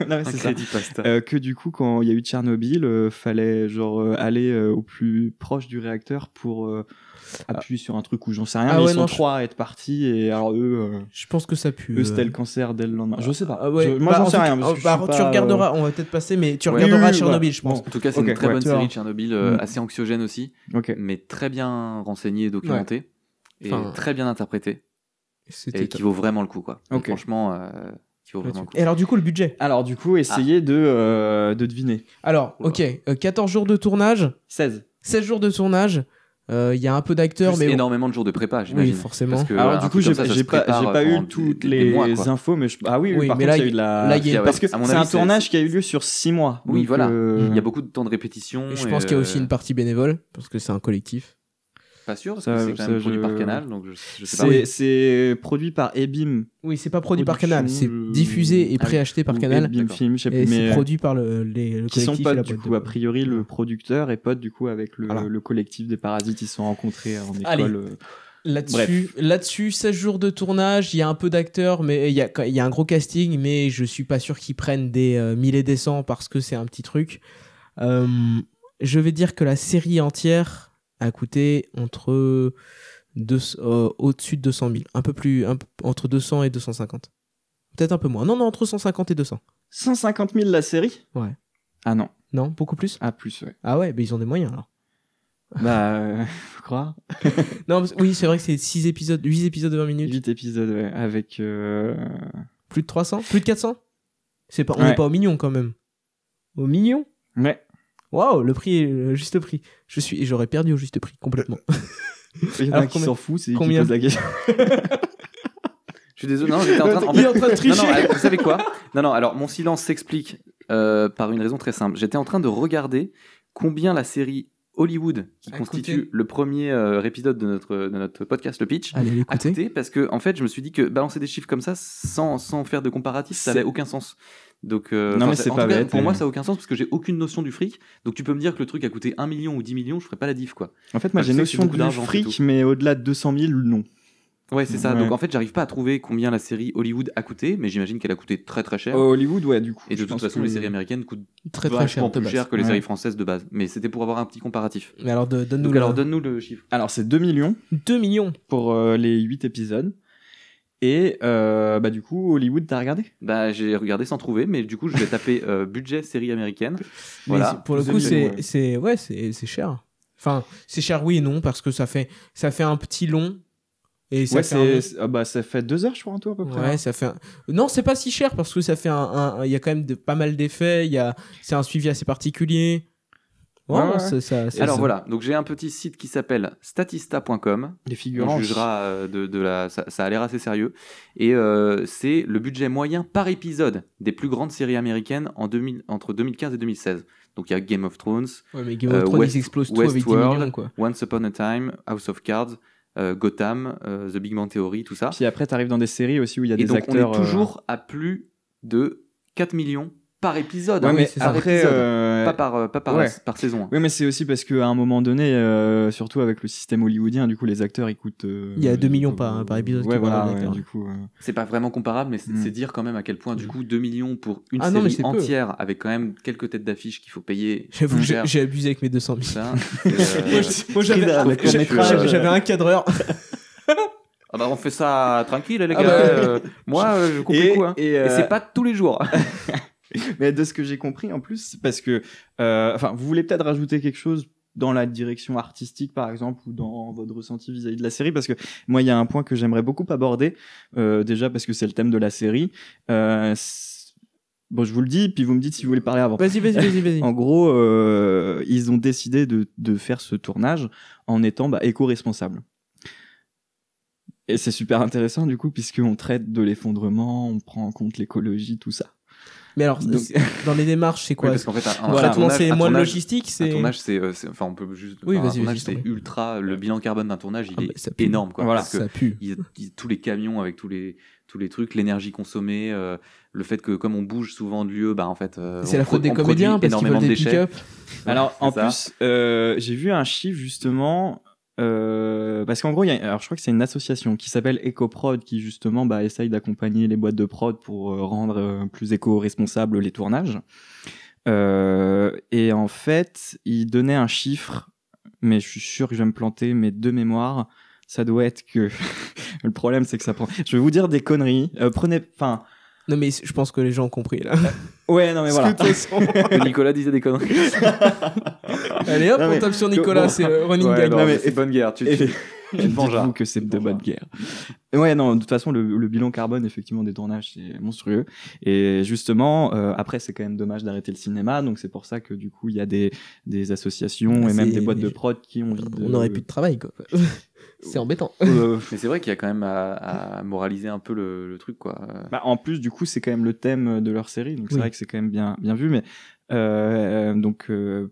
mais c'est ça. Que du coup, quand il y a eu Tchernobyl, fallait aller au plus proche du réacteur pour appuyer sur un truc où j'en sais rien. Mais ils sont 3 à être partis et alors eux... je pense que ça pue. Eux, c'était le cancer dès le lendemain. Je sais pas. Moi, j'en sais rien. Tu regarderas, on va peut-être passer, mais tu regarderas Tchernobyl, je pense. En tout cas, c'est une très bonne série, Tchernobyl, assez anxiogène aussi, mais très bien renseignée et documentée, et très bien interprétée, et qui vaut vraiment le coup, quoi. Donc, franchement, vaut vraiment le coup. Et alors, du coup, le budget. Alors du coup, essayez de deviner. Alors, Oula. ok, 14 jours de tournage, 16. 16 jours de tournage. Il y a un peu d'acteurs, Plus mais bon. énormément de jours de prépa, j'imagine. Oui, forcément. Parce que Alors un du truc coup, comme j'ai ça, ça j'ai se pas prépare j'ai pas eu pendant toutes des les mois, quoi. infos, mais Oui, par mais contre, là, il y a eu de la... là, il y a une parce que à mon c'est avis, un tournage qui a eu lieu sur 6 mois. Oui, donc, voilà. Il y a beaucoup de temps de répétition. Et je pense qu'il y a aussi une partie bénévole, parce que c'est un collectif. Pas sûr, parce Ça- que c'est quand ça, même produit je- par Canal, donc je sais pas. C'est produit par Ebim. Oui, c'est pas produit par Canal, c'est Production, diffusé et ah oui, préacheté par ou Canal. Ebim D'accord. Film, je sais Et plus, c'est mais produit par le qui sont collectif et potes la du boîte coup, de- a priori le producteur est pote du coup avec Voilà. le collectif des Parasites, ils se sont rencontrés en Allez. école. Là-dessus, 16 jours de tournage, il y a un peu d'acteurs, mais il y a un gros casting, mais je suis pas sûr qu'ils prennent des 1000 et des 100 parce que c'est un petit truc. Je vais dire que la série entière a coûté au-dessus de 200 000. Entre 200 et 250. Peut-être un peu moins. Non, entre 150 et 200. 150 000 la série. Ouais. Ah non, Non, beaucoup plus. ah plus ouais. Ah ouais, mais ils ont des moyens alors. Bah faut croire. Non, oui, c'est vrai que c'est 8 épisodes de 20 minutes. 8 épisodes ouais, avec Plus de 300, plus de 400. On Ouais. n'est pas au million quand même. Au million? ouais. Waouh, le prix est le juste prix. J'aurais perdu au juste prix complètement. Il y en a Alors, qui s'en fout, c'est lui qui combien pose la question. Je suis désolé, non, j'étais en train de... Il est en train de tricher. Non, alors, vous savez quoi? Non, alors mon silence s'explique par une raison très simple. J'étais en train de regarder combien la série Hollywood, qui A constitue coûté. le premier épisode de notre podcast, le pitch, Allez a l'écouter. coûté, parce que en fait, je me suis dit que balancer des chiffres comme ça sans faire de comparatif, ça C'est- n'avait aucun sens. Donc, Non, mais c'est en pas tout cas, bête, pour et- moi, ça n'a aucun sens parce que j'ai aucune notion du fric. Donc, tu peux me dire que le truc a coûté 1 million ou 10 millions, je ferais pas la diff, quoi. En fait, moi Je j'ai sais que notion c'est beaucoup du d'argent, c'est fric, tout. mais au-delà de 200 000, non. Ouais, c'est ça. Ouais. Donc, en fait, j'arrive pas à trouver combien la série Hollywood a coûté, mais j'imagine qu'elle a coûté très très cher. Hollywood, ouais, du coup. Et de je toute pense façon, que- les séries américaines coûtent Très très cher. vachement de plus base. cher que les Ouais. séries françaises de base. Mais c'était pour avoir un petit comparatif. Mais alors, donne-nous Donc, le- alors, donne-nous le chiffre. Alors c'est 2 millions 2 millions. pour les 8 épisodes. Et bah du coup, Hollywood, t'as regardé? Bah, j'ai regardé sans trouver, mais du coup, je vais taper budget série américaine. Mais Voilà. c'est- pour le Deux coup, millions, c'est cher. Enfin, c'est cher oui et non parce que ça fait un petit long et ça Ouais, fait ça fait 2 heures, je crois, en tout à peu près. Ouais, ça fait Non, c'est pas si cher parce que ça fait il y a quand même pas mal d'effets, c'est un suivi assez particulier. Ouais, Ouais, ouais. Alors voilà, donc j'ai un petit site qui s'appelle statista.com. Les On figurants. jugera ça a l'air assez sérieux. Et c'est le budget moyen par épisode des plus grandes séries américaines entre 2015 et 2016. Donc il y a Game of Thrones, Ouais, mais Game of Thrones, ils explosent tout avec 10 Westworld, millions quoi. Once Upon a Time, House of Cards, Gotham, The Big Bang Theory, tout ça. Puis après, t'arrives dans des séries aussi où il y a Et des donc acteurs. on est toujours à plus de 4 millions par épisode. Ouais, hein, mais c'est ça. par après. épisode. Pas par ouais. saison. hein. Oui, mais c'est aussi parce qu'à un moment donné, surtout avec le système hollywoodien, du coup, les acteurs ils coûtent. Il y a 2 millions par épisode Ouais, qui vont voilà, dans ouais, l'acteur. du coup. C'est pas vraiment comparable, mais Mm. c'est dire quand même à quel point, du coup, 2 millions pour une Ah non, mais série c'est peu. entière, avec quand même quelques têtes d'affiche qu'il faut payer. J'avoue, cher, j'ai abusé avec mes 200 000. ça. Et, Moi, j'avais avec le métrage. j'avais un cadreur. Ah bah, on fait ça tranquille, les gars. Ah bah. Moi, je coupe les coups. Hein. et, Et c'est pas tous les jours. Mais de ce que j'ai compris en plus, c'est parce que, enfin, vous voulez peut-être rajouter quelque chose dans la direction artistique, par exemple, ou dans votre ressenti vis-à-vis de la série, parce que moi, il y a un point que j'aimerais beaucoup aborder, déjà parce que c'est le thème de la série. Bon, je vous le dis, puis vous me dites si vous voulez parler avant. Vas-y. En gros, ils ont décidé de faire ce tournage en étant éco-responsables. Et c'est super intéressant, du coup, puisqu'on traite de l'effondrement, on prend en compte l'écologie, tout ça. Mais alors, Donc- dans les démarches, c'est quoi? Oui, parce qu'en fait, un Voilà, tournage- c'est un moins de tournage- logistique, Un c'est. tournage, enfin, on peut juste. Oui, enfin, un vas-y, tournage, vas-y, c'est je t'en prie. ultra. Le bilan carbone d'un tournage, il Ah, est bah, ça pue. énorme, quoi. Voilà, parce que Ça pue. tous les camions avec tous les trucs, l'énergie consommée, le fait que comme on bouge souvent de lieu, bah en fait. C'est la faute des comédiens parce qu'ils veulent des pick-up. Alors, en C'est ça. plus, j'ai vu un chiffre, justement, parce qu'en gros, alors je crois que c'est une association qui s'appelle EcoProd, qui justement essaye d'accompagner les boîtes de prod pour rendre plus éco-responsables les tournages. Et en fait, il donnait un chiffre, mais je suis sûr que je vais me planter, mais de mémoire, ça doit être que... Le problème, c'est que ça prend... Je vais vous dire des conneries. Enfin... Non, mais je pense que les gens ont compris là. Ouais, non, mais voilà. Que Nicolas disait des conneries. Allez hop, Non, mais- on tape sur Nicolas, bon. c'est le running Ouais, gag. non, Non, mais mais- c'est bonne guerre. Tu te vengeras. Dites-vous que c'est de bonne guerre. Ouais, non, de toute façon, le bilan carbone, effectivement, des tournages, c'est monstrueux. Et justement, après, c'est quand même dommage d'arrêter le cinéma. Donc, c'est pour ça que, du coup, il y a des associations et même des boîtes de prod qui ont envie de... On aurait plus de travail, quoi. C'est embêtant. Mais c'est vrai qu'il y a quand même à moraliser un peu le truc, quoi. Bah, en plus, du coup, c'est quand même le thème de leur série. Donc, c'est vrai que c'est quand même bien vu. Mais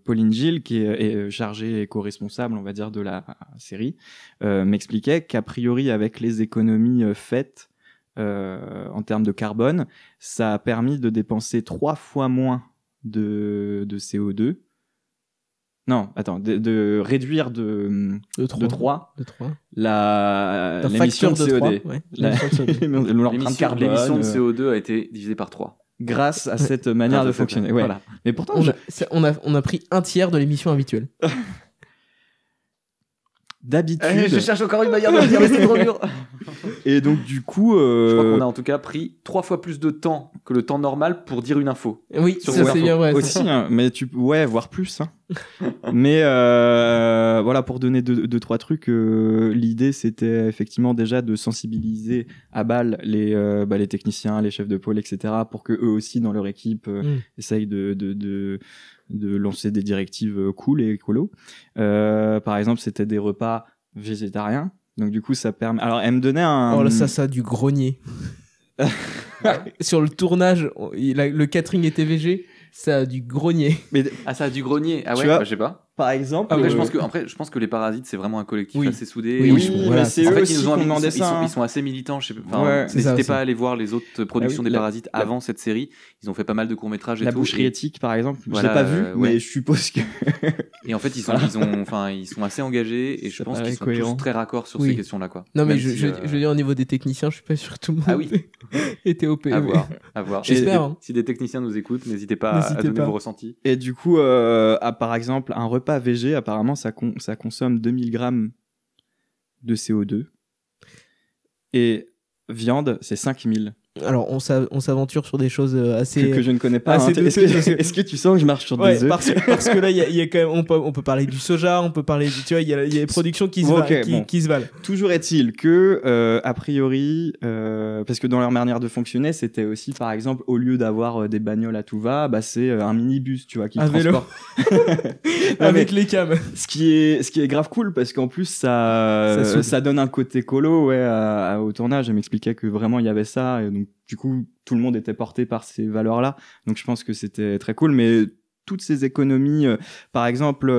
Pauline Gilles, qui est chargée et co-responsable, on va dire, de la série, m'expliquait qu'a priori, avec les économies faites en termes de carbone, ça a permis de dépenser 3 fois moins de CO2. Non, attends, de réduire de 3 l'émission de CO2. L'empreinte carbone. L'émission de CO2 a été divisée par 3. Grâce à cette manière de fonctionner. Ouais. Voilà. Mais pourtant, on a pris un tiers de l'émission habituelle. D'habitude. Je cherche encore une manière de le dire, mais c'est trop dur. Et donc, du coup. Je crois qu'on a en tout cas pris 3 fois plus de temps que le temps normal pour dire une info. Oui, ça c'est bien vrai. Aussi, hein, mais voire plus. Hein. Mais voilà, pour donner deux, trois trucs, l'idée c'était effectivement déjà de sensibiliser à balle les techniciens, les chefs de pôle, etc., pour que eux aussi, dans leur équipe, essayent de lancer des directives cool et écolo. Par exemple, c'était des repas végétariens. Donc du coup, ça permet... Alors, elle me donnait un... Oh là, ça du grenier. Sur le tournage, le catering était végé. Ça a du grenier. Ça a du grenier. Ah ouais, je sais pas. Par exemple. Après, je pense que les Parasites, c'est vraiment un collectif assez soudé. Oui, mais c'est eux aussi qui nous ont demandé ça. Ils sont assez militants. N'hésitez pas à aller voir les autres productions des Parasites avant cette série. Ils ont fait pas mal de courts-métrages et La tout. boucherie éthique, par exemple. Je l'ai pas vu, mais je suppose que... Et en fait, ils sont assez engagés et je pense qu'ils sont tous très raccords sur ces questions-là, quoi. Non, mais je veux dire, au niveau des techniciens, je suis pas sûr que tout le monde était OP. À voir. J'espère. Si des techniciens nous écoutent, n'hésitez pas à donner vos ressentis. Et du coup, par exemple, un repas végé, apparemment, ça consomme 2000 grammes de CO2. Et viande, c'est 5000. Alors, on s'aventure sur des choses assez... Que je ne connais pas. Est-ce que tu sens que je marche sur des œufs parce que là, il y a quand même... On peut parler du soja, on peut parler... Tu vois, il y a des productions qui se valent. Toujours est-il que, a priori... parce que dans leur manière de fonctionner, c'était aussi, par exemple, au lieu d'avoir des bagnoles à tout va, c'est un minibus, tu vois, qui transporte... Avec les cams. Ce qui est grave cool, parce qu'en plus, ça donne un côté colo au tournage. Elle m'expliquait que vraiment, il y avait ça, et donc, du coup, tout le monde était porté par ces valeurs-là. Donc, je pense que c'était très cool. Mais toutes ces économies, par exemple,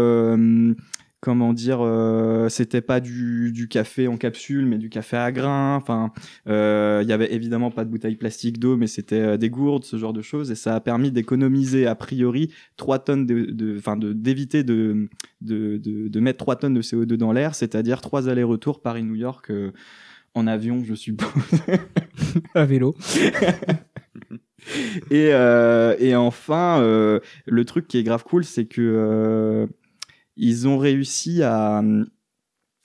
c'était pas du café en capsule, mais du café à grains. Enfin, il y avait évidemment pas de bouteilles plastiques d'eau, mais c'était des gourdes, ce genre de choses. Et ça a permis d'économiser, a priori, 3 tonnes d'éviter de mettre 3 tonnes de CO2 dans l'air, c'est-à-dire 3 allers-retours Paris-New York, en avion, je suppose. À vélo. Et enfin, le truc qui est grave cool, c'est que ils ont réussi à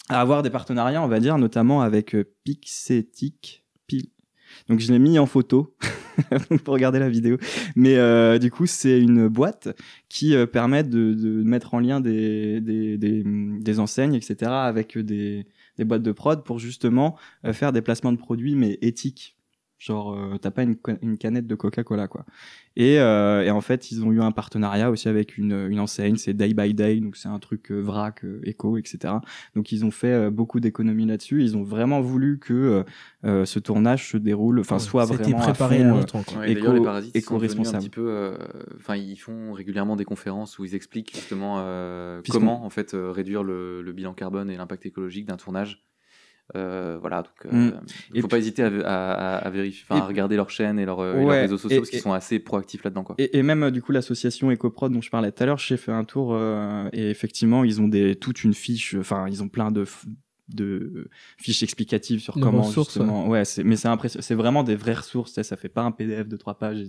avoir des partenariats, on va dire, notamment avec Pixetic. Donc je l'ai mis en photo pour regarder la vidéo. Mais du coup, c'est une boîte qui permet de mettre en lien des enseignes, etc., avec des boîtes de prod pour justement faire des placements de produits, mais éthiques. Genre, t'as pas une canette de Coca-Cola, quoi. Et en fait, ils ont eu un partenariat aussi avec une enseigne, c'est Day by Day, donc c'est un truc vrac, éco, etc. Donc ils ont fait beaucoup d'économies là-dessus. Ils ont vraiment voulu que ce tournage se déroule, soit vraiment préparé à fond, longtemps. D'ailleurs, les Parasites ils sont devenus un petit peu, ils font régulièrement des conférences où ils expliquent justement comment en fait réduire le bilan carbone et l'impact écologique d'un tournage. Voilà, donc il faut pas hésiter à vérifier, à regarder leur chaîne et leurs réseaux sociaux parce qu'ils sont assez proactifs là-dedans, quoi. Et même du coup l'association EcoProd dont je parlais tout à l'heure, j'ai fait un tour et effectivement ils ont toute une fiche, ils ont plein de fiches explicatives sur comment ressources, justement mais c'est impressionnant, c'est vraiment des vraies ressources, ça fait pas un PDF de 3 pages,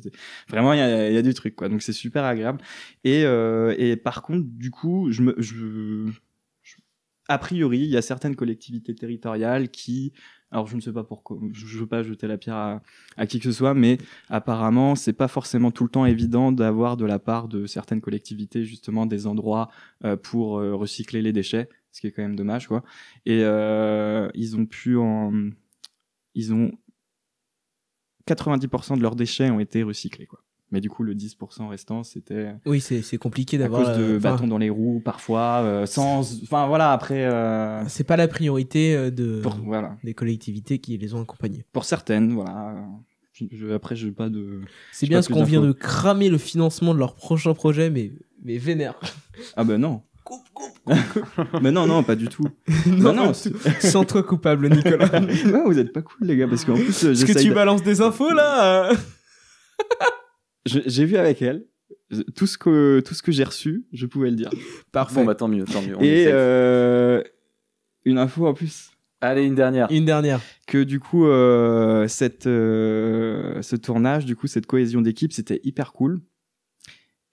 vraiment il y a du truc, quoi, donc c'est super agréable. Et par contre du coup a priori, il y a certaines collectivités territoriales qui, alors je ne sais pas pourquoi, je veux pas jeter la pierre à qui que ce soit, mais apparemment, c'est pas forcément tout le temps évident d'avoir de la part de certaines collectivités justement des endroits pour recycler les déchets, ce qui est quand même dommage, quoi. Et ils ont pu ils ont 90% de leurs déchets ont été recyclés, quoi. Mais du coup, le 10% restant, c'était Oui, c'est compliqué à d'avoir. cause de bâtons dans les roues, parfois, sans... Enfin, voilà, après... C'est pas la priorité voilà. des collectivités qui les ont accompagnés. Pour certaines, voilà. Après, je n'ai pas de... C'est j'ai bien pas ce plus qu'on vient d'infos. de cramer le financement de leur prochain projet, mais vénère. Ah ben non. Mais non, pas du tout. Non, non, sens-toi coupable, Nicolas. Ouais, vous êtes pas cool, les gars, parce qu'en plus, Est-ce que j'essaye tu de- balances des infos, là j'ai vu avec elle tout ce que j'ai reçu, je pouvais le dire. Parfait. Bon, bah tant mieux. On est Et safe. une info en plus, Allez, une dernière. Une dernière. que du coup, ce tournage, du coup, cette cohésion d'équipe, c'était hyper cool.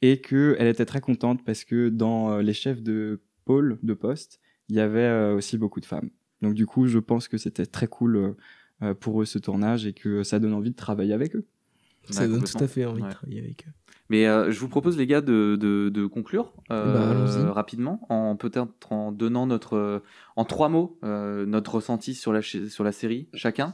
Et qu'elle était très contente parce que dans les chefs de pôle, de poste, il y avait aussi beaucoup de femmes. Donc du coup, je pense que c'était très cool pour eux ce tournage et que ça donne envie de travailler avec eux. Ça Ouais, donne complètement. tout à fait envie Ouais. de travailler avec eux. Mais je vous propose, les gars, de conclure allons-y. rapidement, peut-être en donnant en 3 mots notre ressenti sur la série, chacun,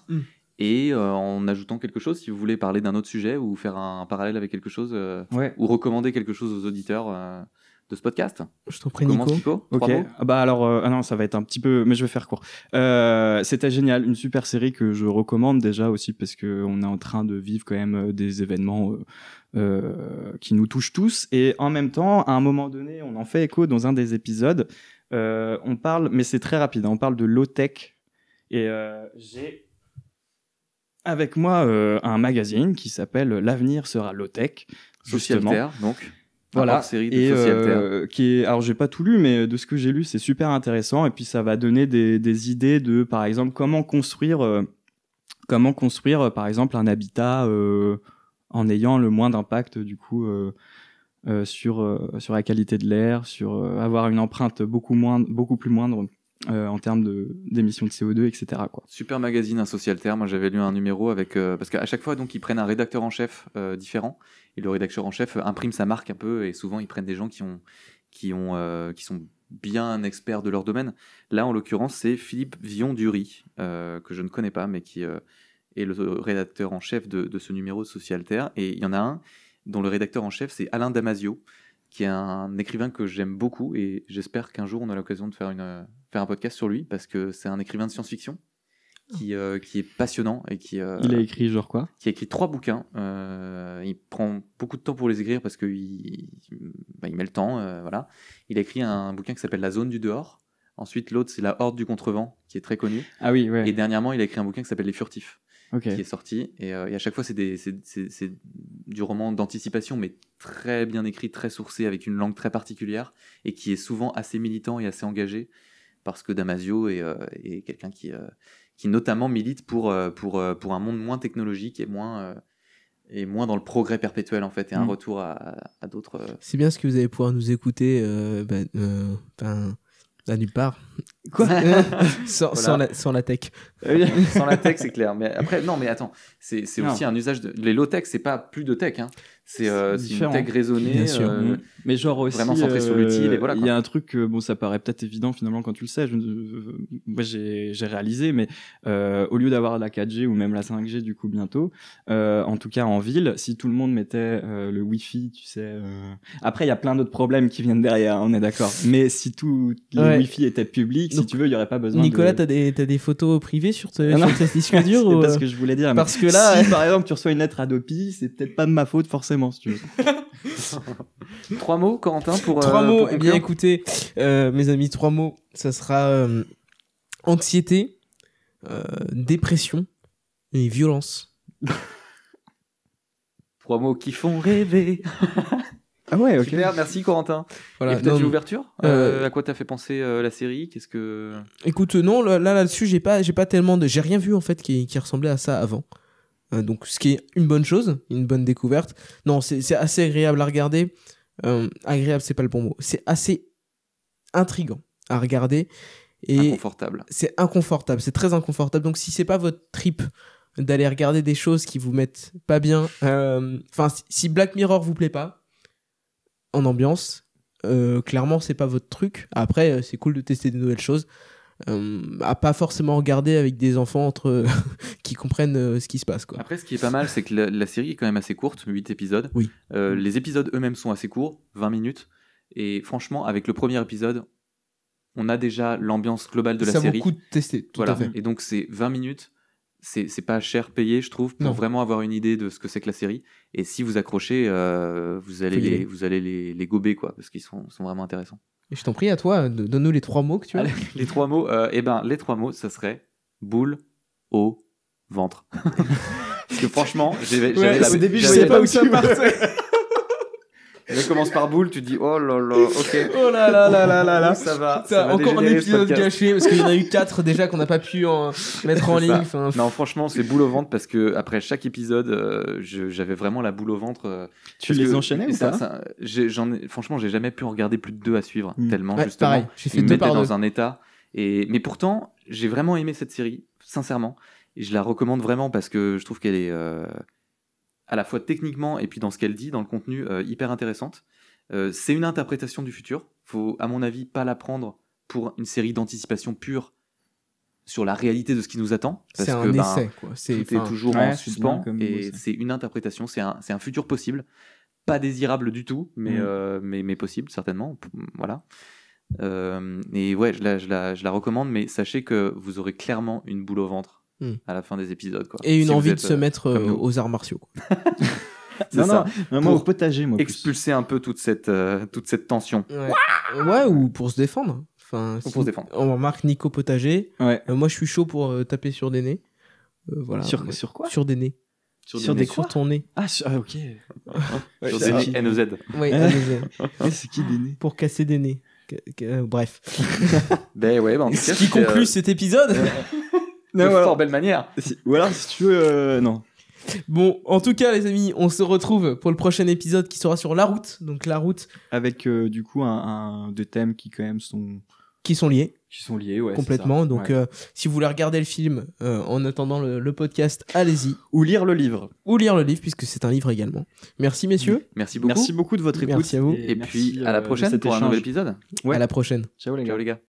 et en ajoutant quelque chose, si vous voulez parler d'un autre sujet ou faire un parallèle avec quelque chose, Ouais. ou recommander quelque chose aux auditeurs de ce podcast. Je t'en prie, Commence, Nico. Nico. Ok. 3 mots. Ah bah alors, ah non, ça va être un petit peu, mais je vais faire court. C'était génial, une super série que je recommande déjà aussi parce que on est en train de vivre quand même des événements qui nous touchent tous et en même temps, à un moment donné, on en fait écho dans un des épisodes. On parle, mais c'est très rapide. On parle de low tech et j'ai avec moi un magazine qui s'appelle L'avenir sera low tech. Socialter, donc. Voilà, Série de et Socialter. qui est, alors j'ai pas tout lu, mais de ce que j'ai lu, c'est super intéressant. Et puis ça va donner des idées de, par exemple, comment construire, par exemple, un habitat en ayant le moins d'impact du coup sur la qualité de l'air, sur avoir une empreinte beaucoup plus moindre en termes d'émissions de CO2, etc. quoi. Super magazine, un Socialter. Moi, j'avais lu un numéro avec parce qu'à chaque fois, donc, ils prennent un rédacteur en chef différent, et le rédacteur en chef imprime sa marque un peu, et souvent, ils prennent des gens qui sont bien experts de leur domaine. Là, en l'occurrence, c'est Philippe Vion-Dury, que je ne connais pas, mais qui est le rédacteur en chef de ce numéro Socialter. Et il y en a un dont le rédacteur en chef, c'est Alain Damasio, qui est un écrivain que j'aime beaucoup, et j'espère qu'un jour, on a l'occasion de faire un podcast sur lui, parce que c'est un écrivain de science-fiction qui est passionnant et qui Il a écrit genre quoi? Qui a écrit 3 bouquins. Il prend beaucoup de temps pour les écrire parce qu'il met le temps. Voilà. Il a écrit un bouquin qui s'appelle La zone du dehors. Ensuite, l'autre, c'est La horde du contrevent, qui est très connu. Ah oui, ouais. Et dernièrement, il a écrit un bouquin qui s'appelle Les furtifs, Ok. qui est sorti. Et à chaque fois, c'est du roman d'anticipation, mais très bien écrit, très sourcé, avec une langue très particulière, et qui est souvent assez militant et assez engagé, parce que Damasio est quelqu'un qui notamment milite pour un monde moins technologique et moins dans le progrès perpétuel, en fait, et un retour à d'autres... C'est bien ce que vous allez pouvoir nous écouter à nulle part. Quoi sans la tech. Sans la tech, c'est clair. Mais après, non, mais attends, c'est Non. aussi un usage de... Les low-tech, c'est pas plus de tech, hein. C'est une différent. tech raisonnée, Bien sûr. Mais genre aussi, vraiment centré sur l'utile, et voilà, il quoi. y a un truc, bon, ça paraît peut-être évident finalement quand tu le sais. Moi, j'ai réalisé, mais au lieu d'avoir la 4G ou même la 5G du coup bientôt, en tout cas en ville, si tout le monde mettait le Wi-Fi, tu sais. Après, il y a plein d'autres problèmes qui viennent derrière, on est d'accord. Mais si tous les Ouais. Wi-Fi étaient publics, Donc, si tu veux, il y aurait pas besoin. Nicolas, de... t'as des photos privées sur Ah non. cette disque dur C'est ou pas ce que je voulais dire. parce mais que là, si par exemple tu reçois une lettre Adopi, c'est peut-être pas de ma faute forcément, si tu veux. 3 mots, Corentin, pour 3 mots, pour eh bien conclure. écoutez, mes amis, 3 mots, ça sera anxiété, dépression et violence. 3 mots qui font rêver. Ah ouais, ok. Super, merci, Corentin. Voilà, Et peut-être non, une ouverture à quoi t'as fait penser la série? Qu'est-ce que... écoute, non, là-dessus, j'ai pas tellement de... J'ai rien vu, en fait, qui ressemblait à ça avant. Donc, ce qui est une bonne chose, une bonne découverte. Non, c'est assez agréable à regarder. Agréable, c'est pas le bon mot. C'est assez intriguant à regarder. Et Inconfortable. c'est inconfortable, c'est très inconfortable. Donc, si c'est pas votre trip d'aller regarder des choses qui vous mettent pas bien, enfin, si Black Mirror vous plaît pas, en ambiance, clairement, c'est pas votre truc. Après, c'est cool de tester des nouvelles choses. à pas forcément regarder avec des enfants qui comprennent ce qui se passe, quoi. Après, ce qui est pas mal, c'est que la série est quand même assez courte, 8 épisodes. Oui. Les épisodes eux-mêmes sont assez courts, 20 minutes. Et franchement, avec le premier épisode, on a déjà l'ambiance globale de la série. Ça vaut le coup de tester, tout à fait. Et donc, c'est 20 minutes. C'est pas cher payé, je trouve, pour vraiment avoir une idée de ce que c'est que la série. Et si vous accrochez, vous allez les gober, quoi, parce qu'ils sont vraiment intéressants. Et je t'en prie, à toi, donne-nous les 3 mots que tu as. Allez, les 3 mots, les 3 mots, ça serait boule au ventre. Parce que franchement, au début, je savais pas où ça partait. Elle commence par boule, tu te dis oh là là, ok. Oh là là là là là là. Ça va. Encore un épisode gâché parce qu'il y en a eu 4 déjà qu'on n'a pas pu mettre en ligne. Non, franchement, c'est boule au ventre parce que après chaque épisode, j'avais vraiment la boule au ventre. Tu les enchaînais ou pas franchement, j'ai jamais pu en regarder plus de 2 à suivre tellement justement. Pareil, j'ai fait ils me 2 mettaient par 2. dans un état. Mais pourtant, j'ai vraiment aimé cette série, sincèrement. Et je la recommande vraiment parce que je trouve qu'elle est à la fois techniquement et puis dans ce qu'elle dit, dans le contenu, hyper intéressante. C'est une interprétation du futur. Faut, à mon avis, pas la prendre pour une série d'anticipation pure sur la réalité de ce qui nous attend. Parce c'est un essai, quoi. Tout est toujours en suspens et c'est une interprétation, c'est un futur possible. Pas désirable du tout, mais possible, certainement. Voilà. Et ouais, je la recommande, mais sachez que vous aurez clairement une boule au ventre à la fin des épisodes, quoi. Et une envie de se mettre aux arts martiaux, quoi. Non, moi au potager, moi. Expulser un peu toute cette tension. Ouais, ou pour se défendre. Enfin, pour se défendre. On remarque Nico potager. Ouais. Moi, je suis chaud pour taper sur des nez. Voilà. Sur quoi? Sur des nez. Sur ton nez. Ah, ok. Sur des nez NEZ. Oui, c'est qui des nez? Pour casser des nez. Bref. En tout cas, ce qui conclut cet épisode. De fort belle manière. Ou alors, si tu veux, non. Bon, en tout cas, les amis, on se retrouve pour le prochain épisode qui sera sur la route. Donc, la route. Avec, du coup, deux thèmes qui, quand même, qui sont liés. Qui sont liés, ouais. Complètement. Donc, si vous voulez regarder le film en attendant le podcast, allez-y. Ou lire le livre. Puisque c'est un livre également. Merci, messieurs. Merci beaucoup. Merci beaucoup de votre écoute. Merci à vous. Et puis, à la prochaine pour un nouvel épisode. À la prochaine. Ciao, les gars.